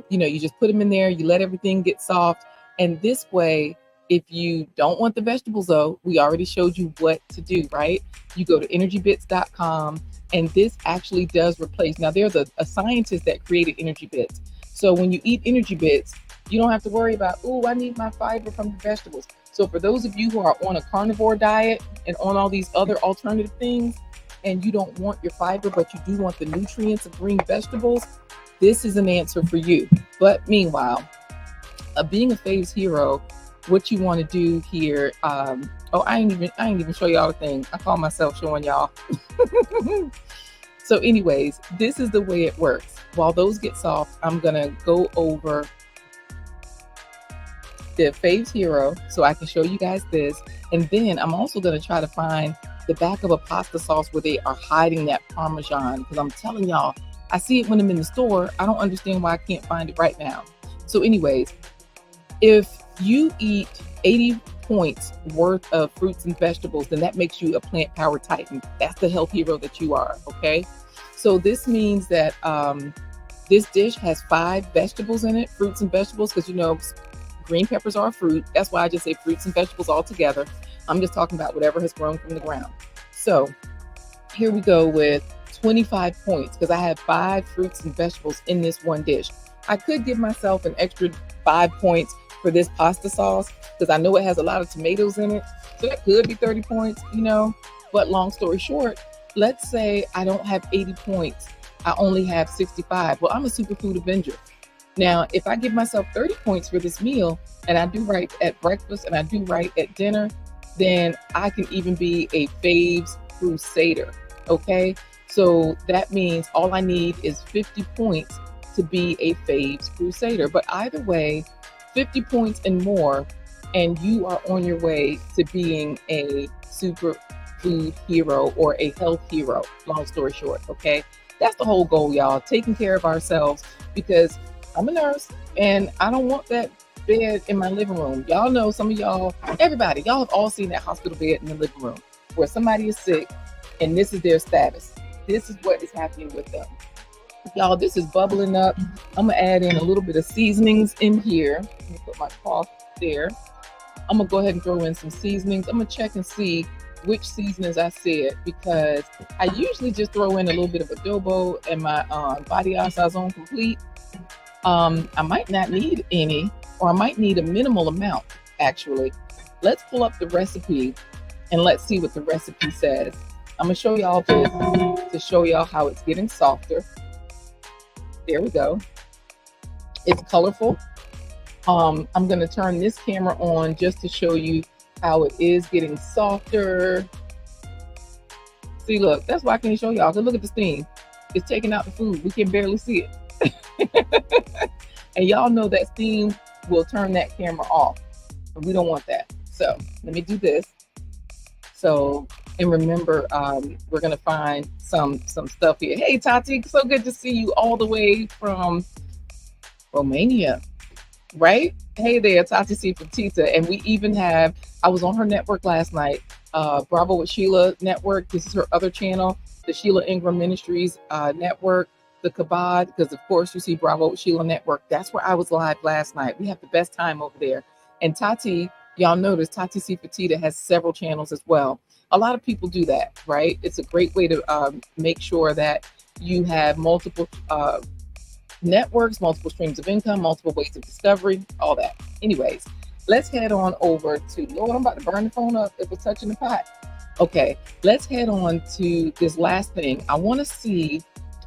You just put them in there, you let everything get soft. And this way, if you don't want the vegetables though, we already showed you what to do, right? You go to energybits.com, and this actually does replace. Now there's a scientist that created Energy Bits. So when you eat Energy Bits, you don't have to worry about, I need my fiber from the vegetables. So for those of you who are on a carnivore diet and on all these other alternative things, and you don't want your fiber, but you do want the nutrients of green vegetables, this is an answer for you. But meanwhile, being a FAVES hero, what you want to do here, I ain't even show y'all the thing. I call myself showing y'all. So anyways, this is the way it works. While those get soft, I'm gonna go over the FAVES hero so I can show you guys this. And then I'm also gonna try to find the back of a pasta sauce where they are hiding that Parmesan, because I'm telling y'all, I see it when I'm in the store. I don't understand why I can't find it right now. So anyways, if you eat 80 points worth of fruits and vegetables, then that makes you a plant power titan. That's the health hero that you are, okay? So this means that this dish has 5 vegetables in it, fruits and vegetables, because you know green peppers are a fruit. That's why I just say fruits and vegetables all together. I'm just talking about whatever has grown from the ground. So here we go with 25 points because I have 5 fruits and vegetables in this one dish. I could give myself an extra 5 points for this pasta sauce because I know it has a lot of tomatoes in it. So that could be 30 points, you know. But long story short, let's say I don't have 80 points. I only have 65. Well, I'm a superfood avenger. Now, if I give myself 30 points for this meal and I do right at breakfast and I do right at dinner, then I can even be a FAVES crusader, okay? So that means all I need is 50 points to be a FAVES crusader. But either way, 50 points and more, and you are on your way to being a superfood hero or a health hero, long story short, okay? That's the whole goal, y'all, taking care of ourselves, because I'm a nurse and I don't want that bed in my living room. Y'all know, some of y'all, everybody, y'all have all seen that hospital bed in the living room where somebody is sick and this is their status. This is what is happening with them. Y'all, this is bubbling up. I'm gonna add in a little bit of seasonings in here. Let me put my cloth there. I'm gonna go ahead and throw in some seasonings. I'm gonna check and see which seasonings I said, because I usually just throw in a little bit of adobo and my body sazon complete. I might not need any, or I might need a minimal amount, actually. Let's pull up the recipe and let's see what the recipe says. I'm gonna show y'all this to show y'all how it's getting softer. There we go. It's colorful. I'm gonna turn this camera on just to show you how it is getting softer. See, look, that's why I can't show y'all, because look at the steam. It's taking out the food. We can barely see it. And y'all know that steam will turn that camera off. And we don't want that. So let me do this. So, and remember, we're gonna find some stuff here. Hey Tati, so good to see you all the way from Romania, right? Hey there, Tati C for Tita. And we even have, I was on her network last night, Bravo with Sheila network. This is her other channel, the Sheila Ingram Ministries network, the Kabod, because of course you see Bravo with Sheila network. That's where I was live last night. We have the best time over there. And Tati, y'all notice Tati C for Tita has several channels as well. A lot of people do that, right? It's a great way to make sure that you have multiple networks, multiple streams of income, multiple ways of discovery, all that. Anyways, let's head on over to, Lord, I'm about to burn the phone up if it's touching the pot. Okay, let's head on to this last thing. I want to see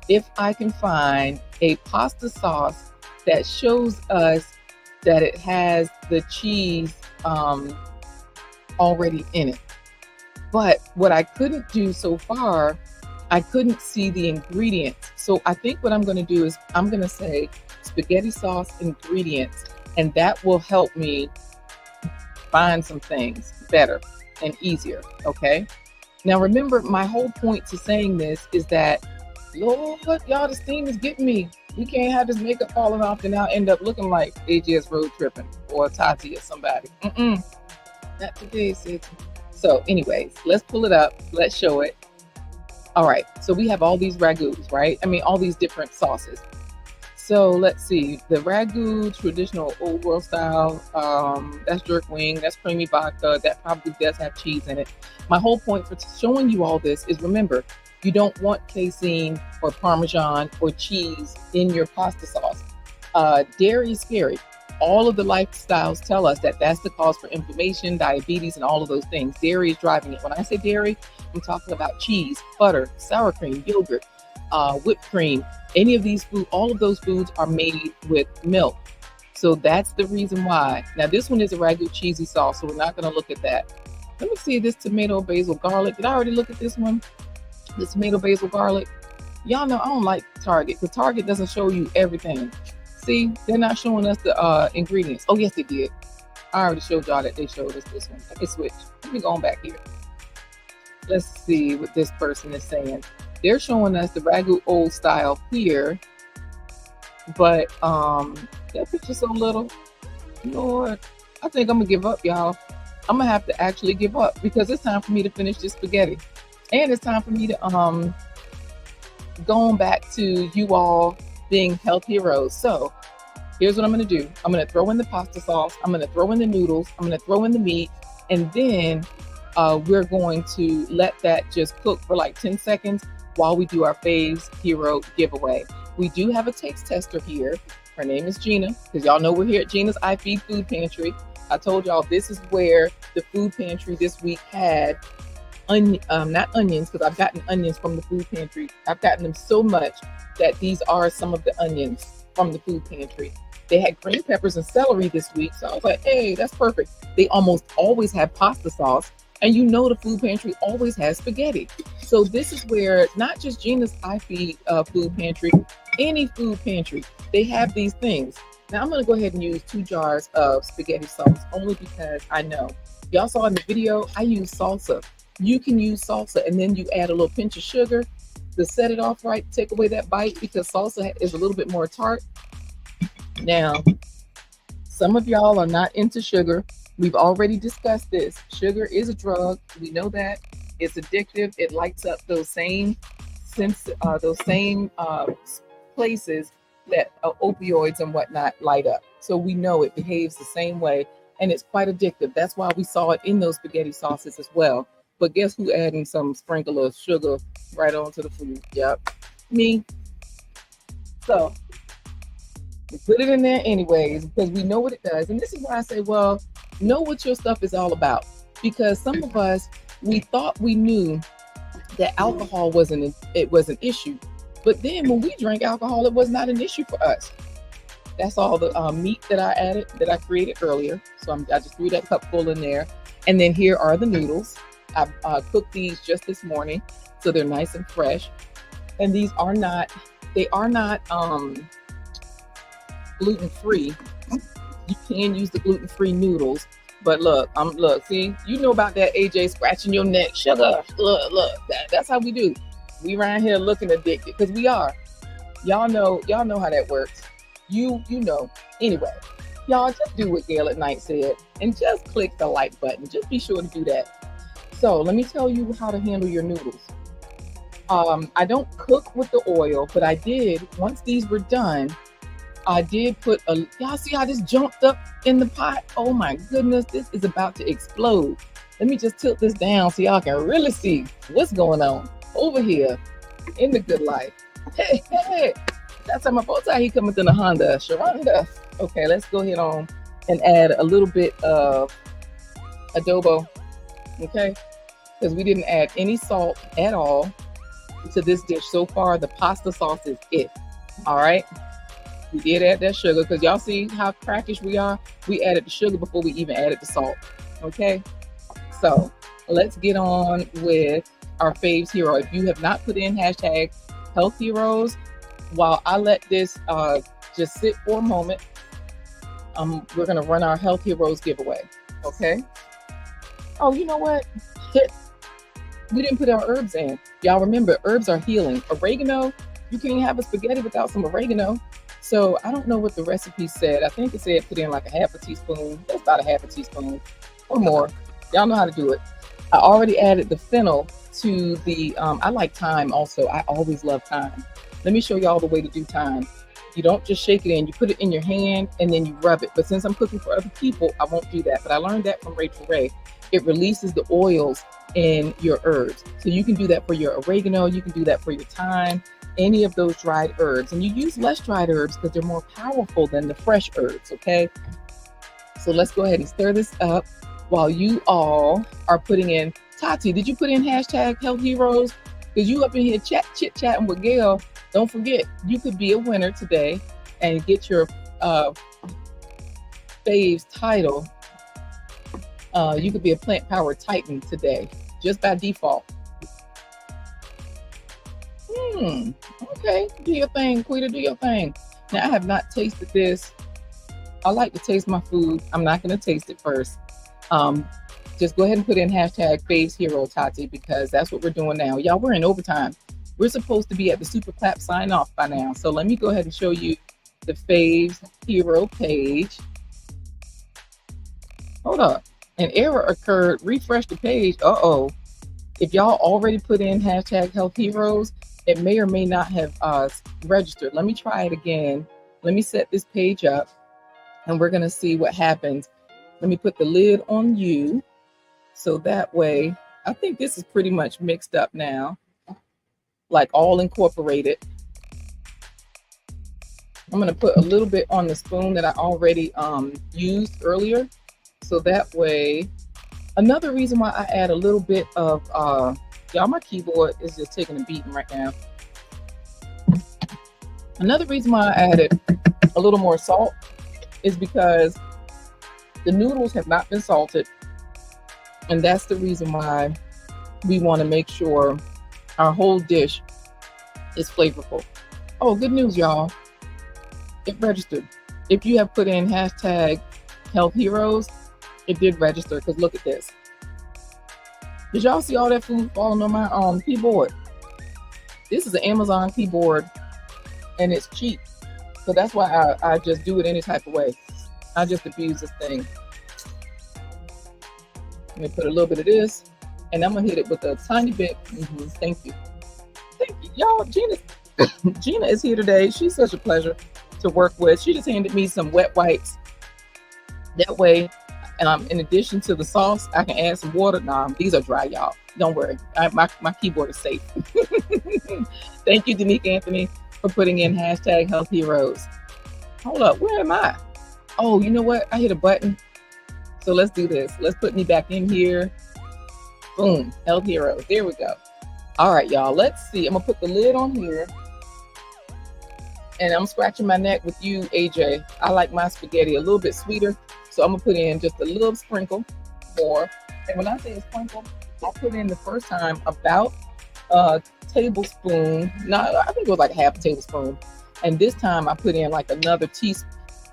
if I can find a pasta sauce that shows us that it has the cheese already in it. But what I couldn't do so far, I couldn't see the ingredients. So I think what I'm going to do is I'm going to say spaghetti sauce ingredients, and that will help me find some things better and easier. Okay. Now, remember, my whole point to saying this is that, Lord, y'all, the steam is getting me. We can't have this makeup falling off and I'll end up looking like AJS road tripping or Tati or somebody. Not today, sis. So anyways, let's pull it up. Let's show it. All right. So we have all these ragouts, right? I mean, all these different sauces. So let's see. The ragu, traditional old world style, that's jerk wing, that's creamy vodka. That probably does have cheese in it. My whole point for showing you all this is, remember, you don't want casein or Parmesan or cheese in your pasta sauce. Dairy is scary. All of the lifestyles tell us that that's the cause for inflammation, diabetes, and all of those things. Dairy is driving it. When I say dairy, I'm talking about cheese, butter, sour cream, yogurt, whipped cream. Any of these foods, all of those foods are made with milk. So that's the reason why. Now, this one is a ragu cheesy sauce, so we're not going to look at that. Let me see this tomato, basil, garlic. Did I already look at this one? This tomato, basil, garlic. Y'all know I don't like Target, because Target doesn't show you everything. See, they're not showing us the ingredients. Oh, yes, they did. I already showed y'all that they showed us this one. I can switch. Let me go on back here. Let's see what this person is saying. They're showing us the ragu old style here, but that picture's so little. Lord, I think I'm gonna give up, y'all. I'm gonna have to actually give up because it's time for me to finish this spaghetti, and it's time for me to going back to you all being health heroes. So here's what I'm gonna do. I'm gonna throw in the pasta sauce. I'm gonna throw in the noodles. I'm gonna throw in the meat, and then we're going to let that just cook for like 10 seconds while we do our FAVES Hero giveaway. We do have a taste tester here. Her name is Jeanna, because y'all know we're here at Jeanna's iFeed Food Pantry. I told y'all this is where the food pantry this week had not onions, because I've gotten onions from the food pantry. I've gotten them so much that these are some of the onions from the food pantry. They had green peppers and celery this week, so I was like, hey, that's perfect. They almost always have pasta sauce, and you know the food pantry always has spaghetti. So this is where not just Jeanna's iFeed food pantry, any food pantry, they have these things. Now I'm gonna go ahead and use 2 jars of spaghetti sauce only because I know. Y'all saw in the video, I use salsa. You can use salsa and then you add a little pinch of sugar to set it off right, take away that bite, because salsa is a little bit more tart. Now, some of y'all are not into sugar. We've already discussed this. Sugar is a drug. We know that. It's addictive. It lights up those same places that opioids and whatnot light up. So we know it behaves the same way, and it's quite addictive. That's why we saw it in those spaghetti sauces as well. But guess who adding some sprinkle of sugar right onto the food? Yep, me. So we put it in there anyways because we know what it does. And this is why I say, well, know what your stuff is all about. Because some of us, we thought we knew that alcohol wasn't an issue. But then when we drank alcohol, it was not an issue for us. That's all the meat that I added, that I created earlier. So I just threw that cup full in there. And then here are the noodles. I cooked these just this morning, so they're nice and fresh. And these are not, gluten-free. You can use the gluten-free noodles. But look, see, you know about that, AJ, scratching your neck, sugar. Look, that's how we do. We around here looking addicted, because we are. Y'all know how that works. You know. Anyway, y'all just do what Gail at Night said and just click the like button. Just be sure to do that. So let me tell you how to handle your noodles. I don't cook with the oil, but I did, once these were done, I did put y'all see how this jumped up in the pot? Oh my goodness, this is about to explode. Let me just tilt this down so y'all can really see what's going on over here in the good life. Hey, that's how my bow tie, he coming to the Honda, Sharonda. Okay, let's go ahead on and add a little bit of adobo, okay? Because we didn't add any salt at all to this dish so far. The pasta sauce is it, all right? We did add that sugar because y'all see how crackish we are. We added the sugar before we even added the salt, okay? So let's get on with our FAVES Hero. If you have not put in hashtag Health Heroes, while I let this just sit for a moment, we're gonna run our Health Heroes giveaway, okay? Oh, you know what? We didn't put our herbs in. Y'all remember, herbs are healing. Oregano, you can't have a spaghetti without some oregano. So I don't know what the recipe said. I think it said put in like a half a teaspoon. That's about a half a teaspoon or more. Y'all know how to do it. I already added the fennel to the, I like thyme also. I always love thyme. Let me show y'all the way to do thyme. You don't just shake it in. You put it in your hand and then you rub it. But since I'm cooking for other people, I won't do that. But I learned that from Rachel Ray. It releases the oils in your herbs. So you can do that for your oregano. You can do that for your thyme, any of those dried herbs. And you use less dried herbs because they're more powerful than the fresh herbs, okay? So let's go ahead and stir this up while you all are putting in. Tati, did you put in hashtag Health Heroes? Because you up in here chit-chatting with Gail. Don't forget, you could be a winner today and get your FAVES title. You could be a plant power titan today, just by default. Okay, do your thing, Quita, do your thing. Now, I have not tasted this. I like to taste my food. I'm not going to taste it first. Just go ahead and put in hashtag FAVES Hero, Tati, because that's what we're doing now. Y'all, we're in overtime. We're supposed to be at the super clap sign off by now. So let me go ahead and show you the FAVES hero page. Hold up. An error occurred. Refresh the page. Uh-oh. If y'all already put in hashtag health heroes, it may or may not have registered. Let me try it again. Let me set this page up and we're going to see what happens. Let me put the lid on you. So that way, I think this is pretty much mixed up now, like all incorporated. I'm going to put a little bit on the spoon that I already used earlier. So that way, another reason why I add a little bit of, y'all, my keyboard is just taking a beating right now. Another reason why I added a little more salt is because the noodles have not been salted. And that's the reason why we want to make sure our whole dish is flavorful. Oh, good news, y'all. It registered. If you have put in hashtag health heroes, it did register, because look at this. Did y'all see all that food falling on my keyboard? This is an Amazon keyboard and it's cheap. So that's why I just do it any type of way. I just abuse this thing. Let me put a little bit of this and I'm gonna hit it with a tiny bit. Thank you. Thank you. Y'all, Jeanna is here today. She's such a pleasure to work with. She just handed me some wet wipes. That way, in addition to the sauce, I can add some water. Nah, these are dry, y'all. Don't worry. My keyboard is safe. Thank you, Danique Anthony, for putting in hashtag health heroes. Hold up, where am I? Oh, you know what? I hit a button. So let's do this. Let's put me back in here. Boom, health heroes. There we go. All right, y'all. Let's see. I'm gonna put the lid on here. And I'm scratching my neck with you, AJ. I like my spaghetti a little bit sweeter. So I'm gonna put in just a little sprinkle more. And when I say a sprinkle, I put in the first time about a tablespoon. No, I think it was like half a tablespoon. And this time I put in like another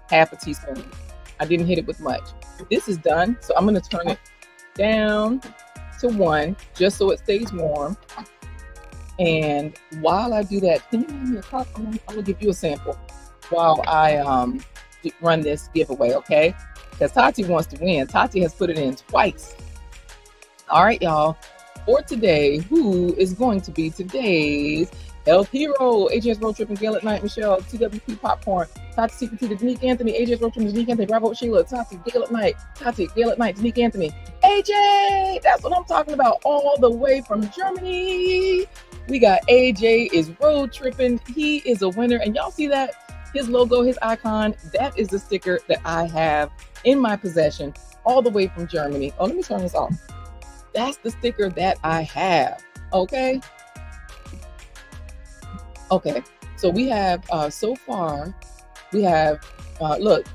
half a teaspoon. I didn't hit it with much. This is done. So I'm gonna turn it down to 1 just so it stays warm. And while I do that, can you give me a cup? I'm gonna give you a sample while I run this giveaway, okay? Because Tati wants to win. Tati has put it in twice. All right, y'all. For today, who is going to be today's health hero? AJ's Road Trip and Gale at Night, Michelle, TWP Popcorn, Tati Secret to Danique Anthony, AJ's Road Trip and Danique Anthony, Bravo Sheila, Tati, Gale at Night, Tati, Gale at Night, Danique Anthony, AJ! That's what I'm talking about, all the way from Germany. We got AJ is road tripping. He is a winner. And y'all see that? His logo, his icon, that is the sticker that I have in my possession all the way from Germany. Oh, let me turn this off. That's the sticker that I have. Okay. Okay. So we have, so far, we have, look,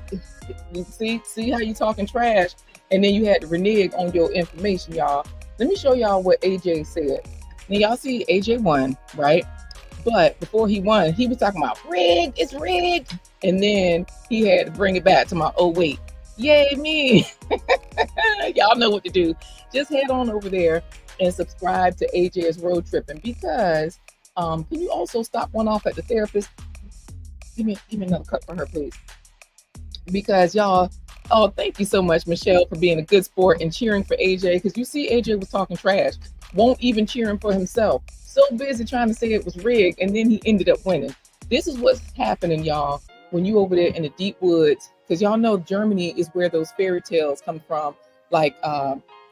see how you talking trash and then you had to renege on your information, y'all. Let me show y'all what AJ said. Now y'all see AJ won, right? But before he won, he was talking about rigged, it's rigged. And then he had to bring it back to my, oh wait, yay me. Y'all know what to do. Just head on over there and subscribe to AJ's Road Tripping, because can you also stop one off at the therapist? Give me another cup for her, please. Because y'all, oh, thank you so much, Michelle, for being a good sport and cheering for AJ. Because you see AJ was talking trash. Won't even cheer him for himself. So busy trying to say it was rigged, and then he ended up winning. This is what's happening, y'all, when you over there in the deep woods, because y'all know Germany is where those fairy tales come from. Like,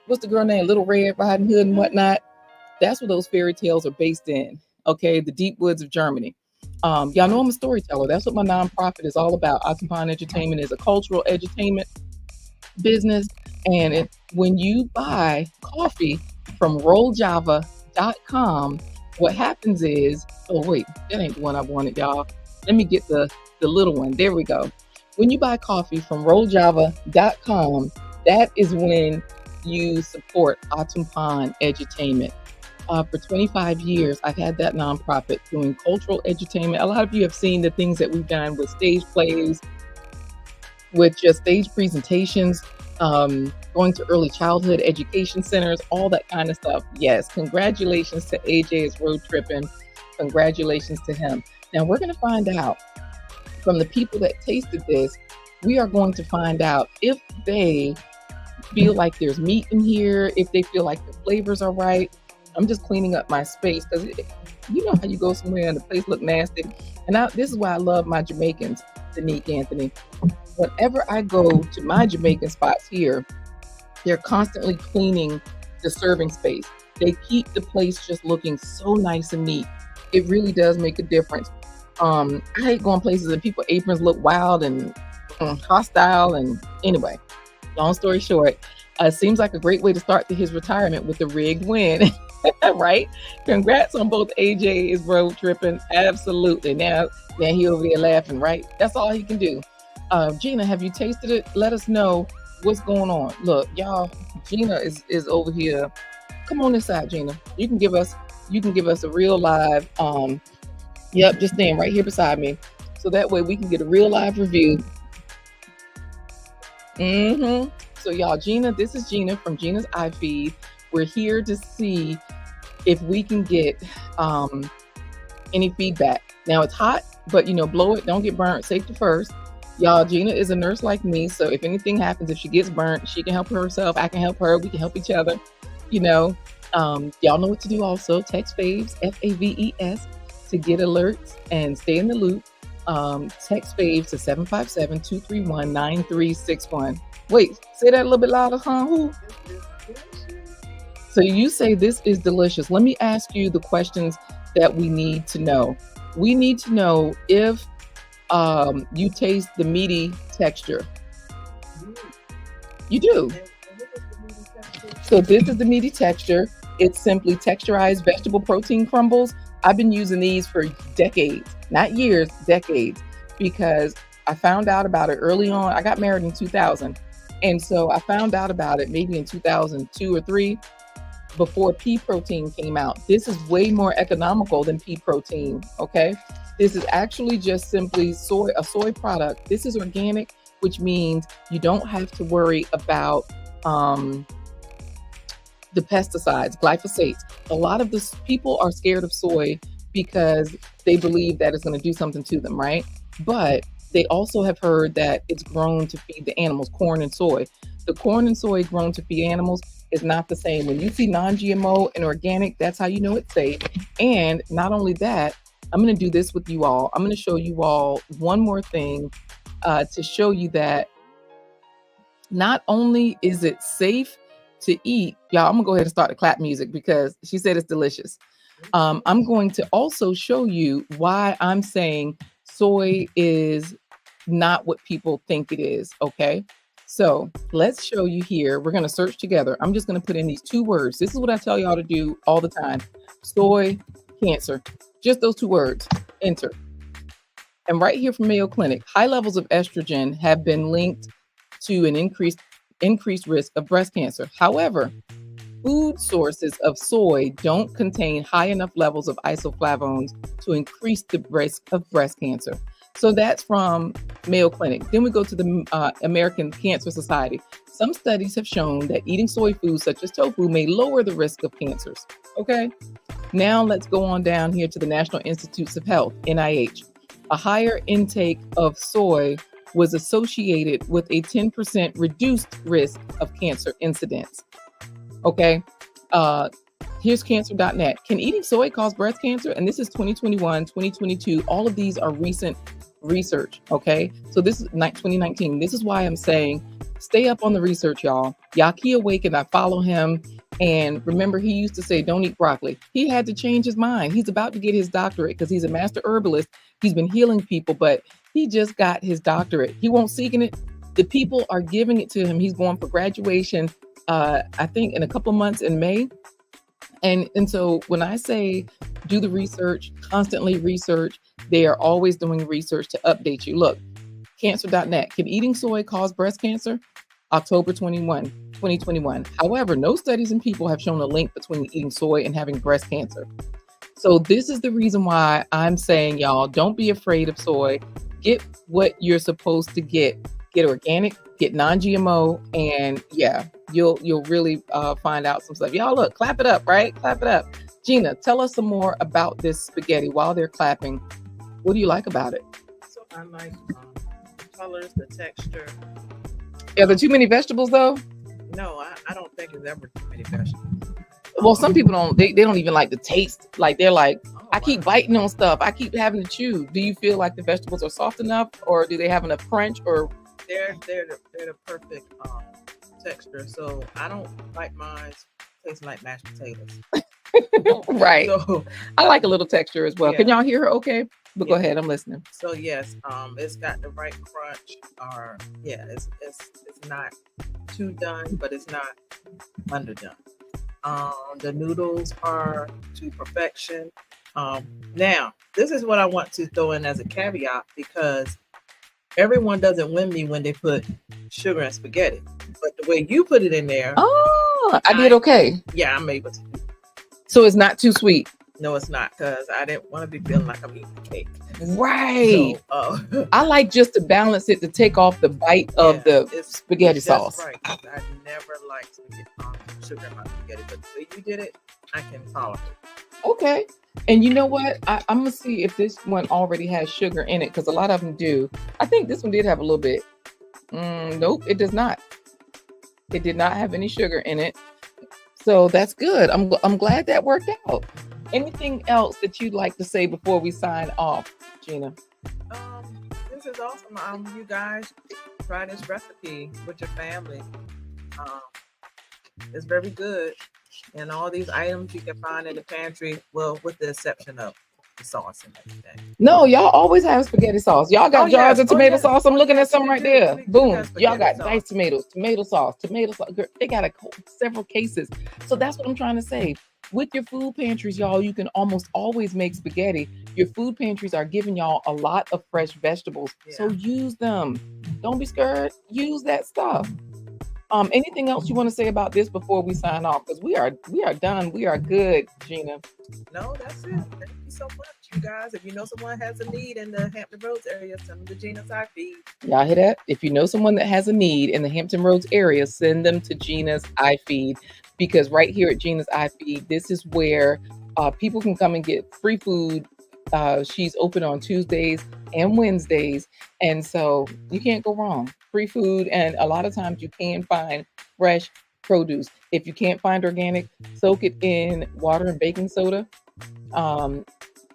what's the girl name? Little Red Riding Hood and whatnot. That's where those fairy tales are based in. Okay, the deep woods of Germany. Y'all know I'm a storyteller. That's what my nonprofit is all about. Occupying Entertainment is a cultural edutainment business. And when you buy coffee from rolljava.com, what happens is, oh wait, that ain't the one I wanted, y'all. Let me get the little one. There we go. When you buy coffee from rolljava.com, that is when you support Occupying Edutainment. For 25 years, I've had that nonprofit doing cultural edutainment. A lot of you have seen the things that we've done with stage plays, with just stage presentations, going to early childhood education centers, all that kind of stuff. Yes, congratulations to AJ's Road Tripping. Congratulations to him. Now we're going to find out from the people that tasted this. We are going to find out if they feel like there's meat in here, if they feel like the flavors are right. I'm just cleaning up my space because you know how you go somewhere and the place look nasty. And this is why I love my Jamaicans, Danique, Anthony. Whenever I go to my Jamaican spots here, they're constantly cleaning the serving space. They keep the place just looking so nice and neat. It really does make a difference. I hate going places and people's aprons look wild and hostile. And anyway, long story short, seems like a great way to start his retirement with the rigged win. Right? Congrats on both. AJ is road tripping. Absolutely. Now he over there laughing, right? That's all he can do. Jeanna, have you tasted it? Let us know what's going on. Look, y'all, Jeanna is over here. Come on this side, Jeanna. You can give us a real live, yep, just stand right here beside me. So that way we can get a real live review. So y'all, Jeanna, this is Jeanna from Jeanna's iFeed. We're here to see if we can get any feedback. Now it's hot, but blow it, don't get burnt, safety first. Y'all, Jeanna is a nurse like me, so if anything happens, if she gets burnt, she can help herself, I can help her, we can help each other. Y'all know what to do also. Text FAVES, FAVES, to get alerts and stay in the loop. Text FAVES to 757-231-9361. Wait, say that a little bit louder, huh? Who? So you say this is delicious. Let me ask you the questions that we need to know. We need to know if you taste the meaty texture. You do. So this is the meaty texture. It's simply texturized vegetable protein crumbles. I've been using these for decades, not years, decades, because I found out about it early on. I got married in 2000. And so I found out about it maybe in 2002 or 3 before pea protein came out. This is way more economical than pea protein, okay? This is actually just simply a soy product. This is organic, which means you don't have to worry about the pesticides, glyphosates. A lot of people are scared of soy because they believe that it's going to do something to them, right? But they also have heard that it's grown to feed the animals, corn and soy. The corn and soy grown to feed animals is not the same. When you see non-GMO and organic, that's how you know it's safe. And not only that, I'm going to do this with you all. I'm going to show you all one more thing to show you that not only is it safe to eat, y'all, I'm gonna go ahead and start the clap music because she said it's delicious. I'm going to also show you why I'm saying soy is not what people think it is, okay? So let's show you here. We're gonna search together. I'm just gonna put in these 2 words. This is what I tell y'all to do all the time. Soy, cancer, just those 2 words, enter. And right here from Mayo Clinic, high levels of estrogen have been linked to an increased risk of breast cancer. However, food sources of soy don't contain high enough levels of isoflavones to increase the risk of breast cancer. So that's from Mayo Clinic. Then we go to the American Cancer Society. Some studies have shown that eating soy foods such as tofu may lower the risk of cancers. Okay, now let's go on down here to the National Institutes of Health, NIH. A higher intake of soy was associated with a 10% reduced risk of cancer incidence. Okay, here's cancer.net. Can eating soy cause breast cancer? And this is 2021, 2022. All of these are recent research, okay? So this is 2019. This is why I'm saying stay up on the research, y'all. Yaki Awakened, I follow him. And remember, he used to say, don't eat broccoli. He had to change his mind. He's about to get his doctorate because he's a master herbalist. He's been healing people, but he just got his doctorate. He won't seeking it. The people are giving it to him. He's going for graduation, I think in a couple months in May. And so when I say do the research, constantly research, they are always doing research to update you. Look, cancer.net. Can eating soy cause breast cancer? October 2021. However, no studies in people have shown a link between eating soy and having breast cancer. So this is the reason why I'm saying, y'all, don't be afraid of soy. Get what you're supposed to get. Get organic, get non-GMO, and yeah, you'll really find out some stuff. Y'all look, clap it up, right? Clap it up. Jeanna, tell us some more about this spaghetti while they're clapping. What do you like about it? So I like the colors, the texture. Are there too many vegetables though? No, I don't think it's ever too many vegetables. Well, some people don't. They don't even like the taste. Like they're like, Oh, I keep wow. biting on stuff. I keep having to chew. Do you feel like the vegetables are soft enough, or do they have enough crunch? Or They're the perfect texture. So I don't like mine tasting like mashed potatoes. right? So I like a little texture as well. Can Yeah. y'all hear her? Okay, but go Yeah. ahead. I'm listening. so yes, it's got the right crunch. Or yeah, it's not too done, but it's not underdone. The noodles are to perfection. Now, this is what I want to throw in as a caveat, because everyone doesn't win me when they put sugar and spaghetti. But the way you put it in there, Oh, I did okay. yeah, I'm able to. So it's not too sweet. No, it's not, because I didn't want to be feeling like I'm eating cake. Right. So, I like just to balance it, to take off the bite of yeah, the it's spaghetti just sauce. right. 'Cause I never liked to get sugar in my spaghetti, but the way you did it, I can tolerate it. Okay. And you know what? I'm gonna see if this one already has sugar in it, because a lot of them do. I think this one did have a little bit. Nope, it does not. It did not have any sugar in it. So that's good. I'm glad that worked out. Anything else that you'd like to say before we sign off, Jeanna? This is awesome. You guys try this recipe with your family. It's very good, and all these items you can find in the pantry. Well, with the exception of the sauce and everything. No, y'all always have spaghetti sauce. Y'all got Oh, jars yes. of Oh, tomato yes. sauce. I'm Oh, looking yes, at some we right do. there. We do Boom. have Y'all spaghetti got sauce. diced tomatoes, tomato sauce. Girl, they got several cases. So that's what I'm trying to say. With your food pantries, y'all, you can almost always make spaghetti. Your food pantries are giving y'all a lot of fresh vegetables. So use them. Don't be scared. Use that stuff. Anything else you want to say about this before we sign off? Because we are done. We are good, Jeanna. No, that's it. Thank you so much, you guys. If you know someone has a need in the Hampton Roads area, send them to Jeanna's iFeed. Y'all hear that? If you know someone that has a need in the Hampton Roads area, send them to Jeanna's iFeed, because right here at Jeanna's iFeed, this is where people can come and get free food. She's open on Tuesdays and Wednesdays, and so you can't go wrong. Free food, and a lot of times you can find fresh produce. If you can't find organic, soak it in water and baking soda for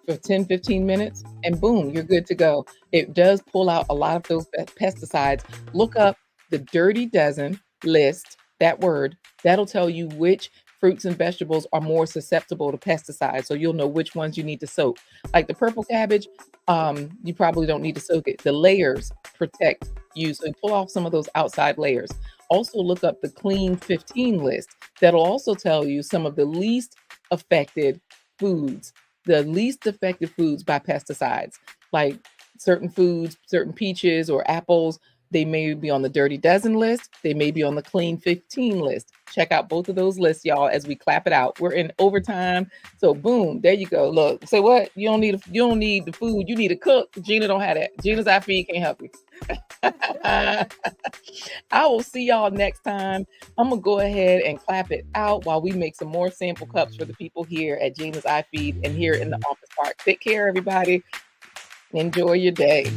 10-15 minutes, and boom, you're good to go. It does pull out a lot of those pesticides. Look up the Dirty Dozen list, that word. That'll tell you which fruits and vegetables are more susceptible to pesticides, so you'll know which ones you need to soak. Like the purple cabbage, you probably don't need to soak it. The layers protect you, so pull off some of those outside layers. Also look up the Clean 15 list. That'll also tell you some of the least affected foods, by pesticides. Like certain foods, certain peaches or apples, they may be on the Dirty Dozen list. They may be on the Clean 15 list. Check out both of those lists, y'all, as we clap it out. We're in overtime. So boom, there you go. Look, say what? You don't need the food. You need a cook. Jeanna don't have that. Jeanna's iFeed can't help you. I will see y'all next time. I'm going to go ahead and clap it out while we make some more sample cups for the people here at Jeanna's iFeed and here in the office park. Take care, everybody. Enjoy your day.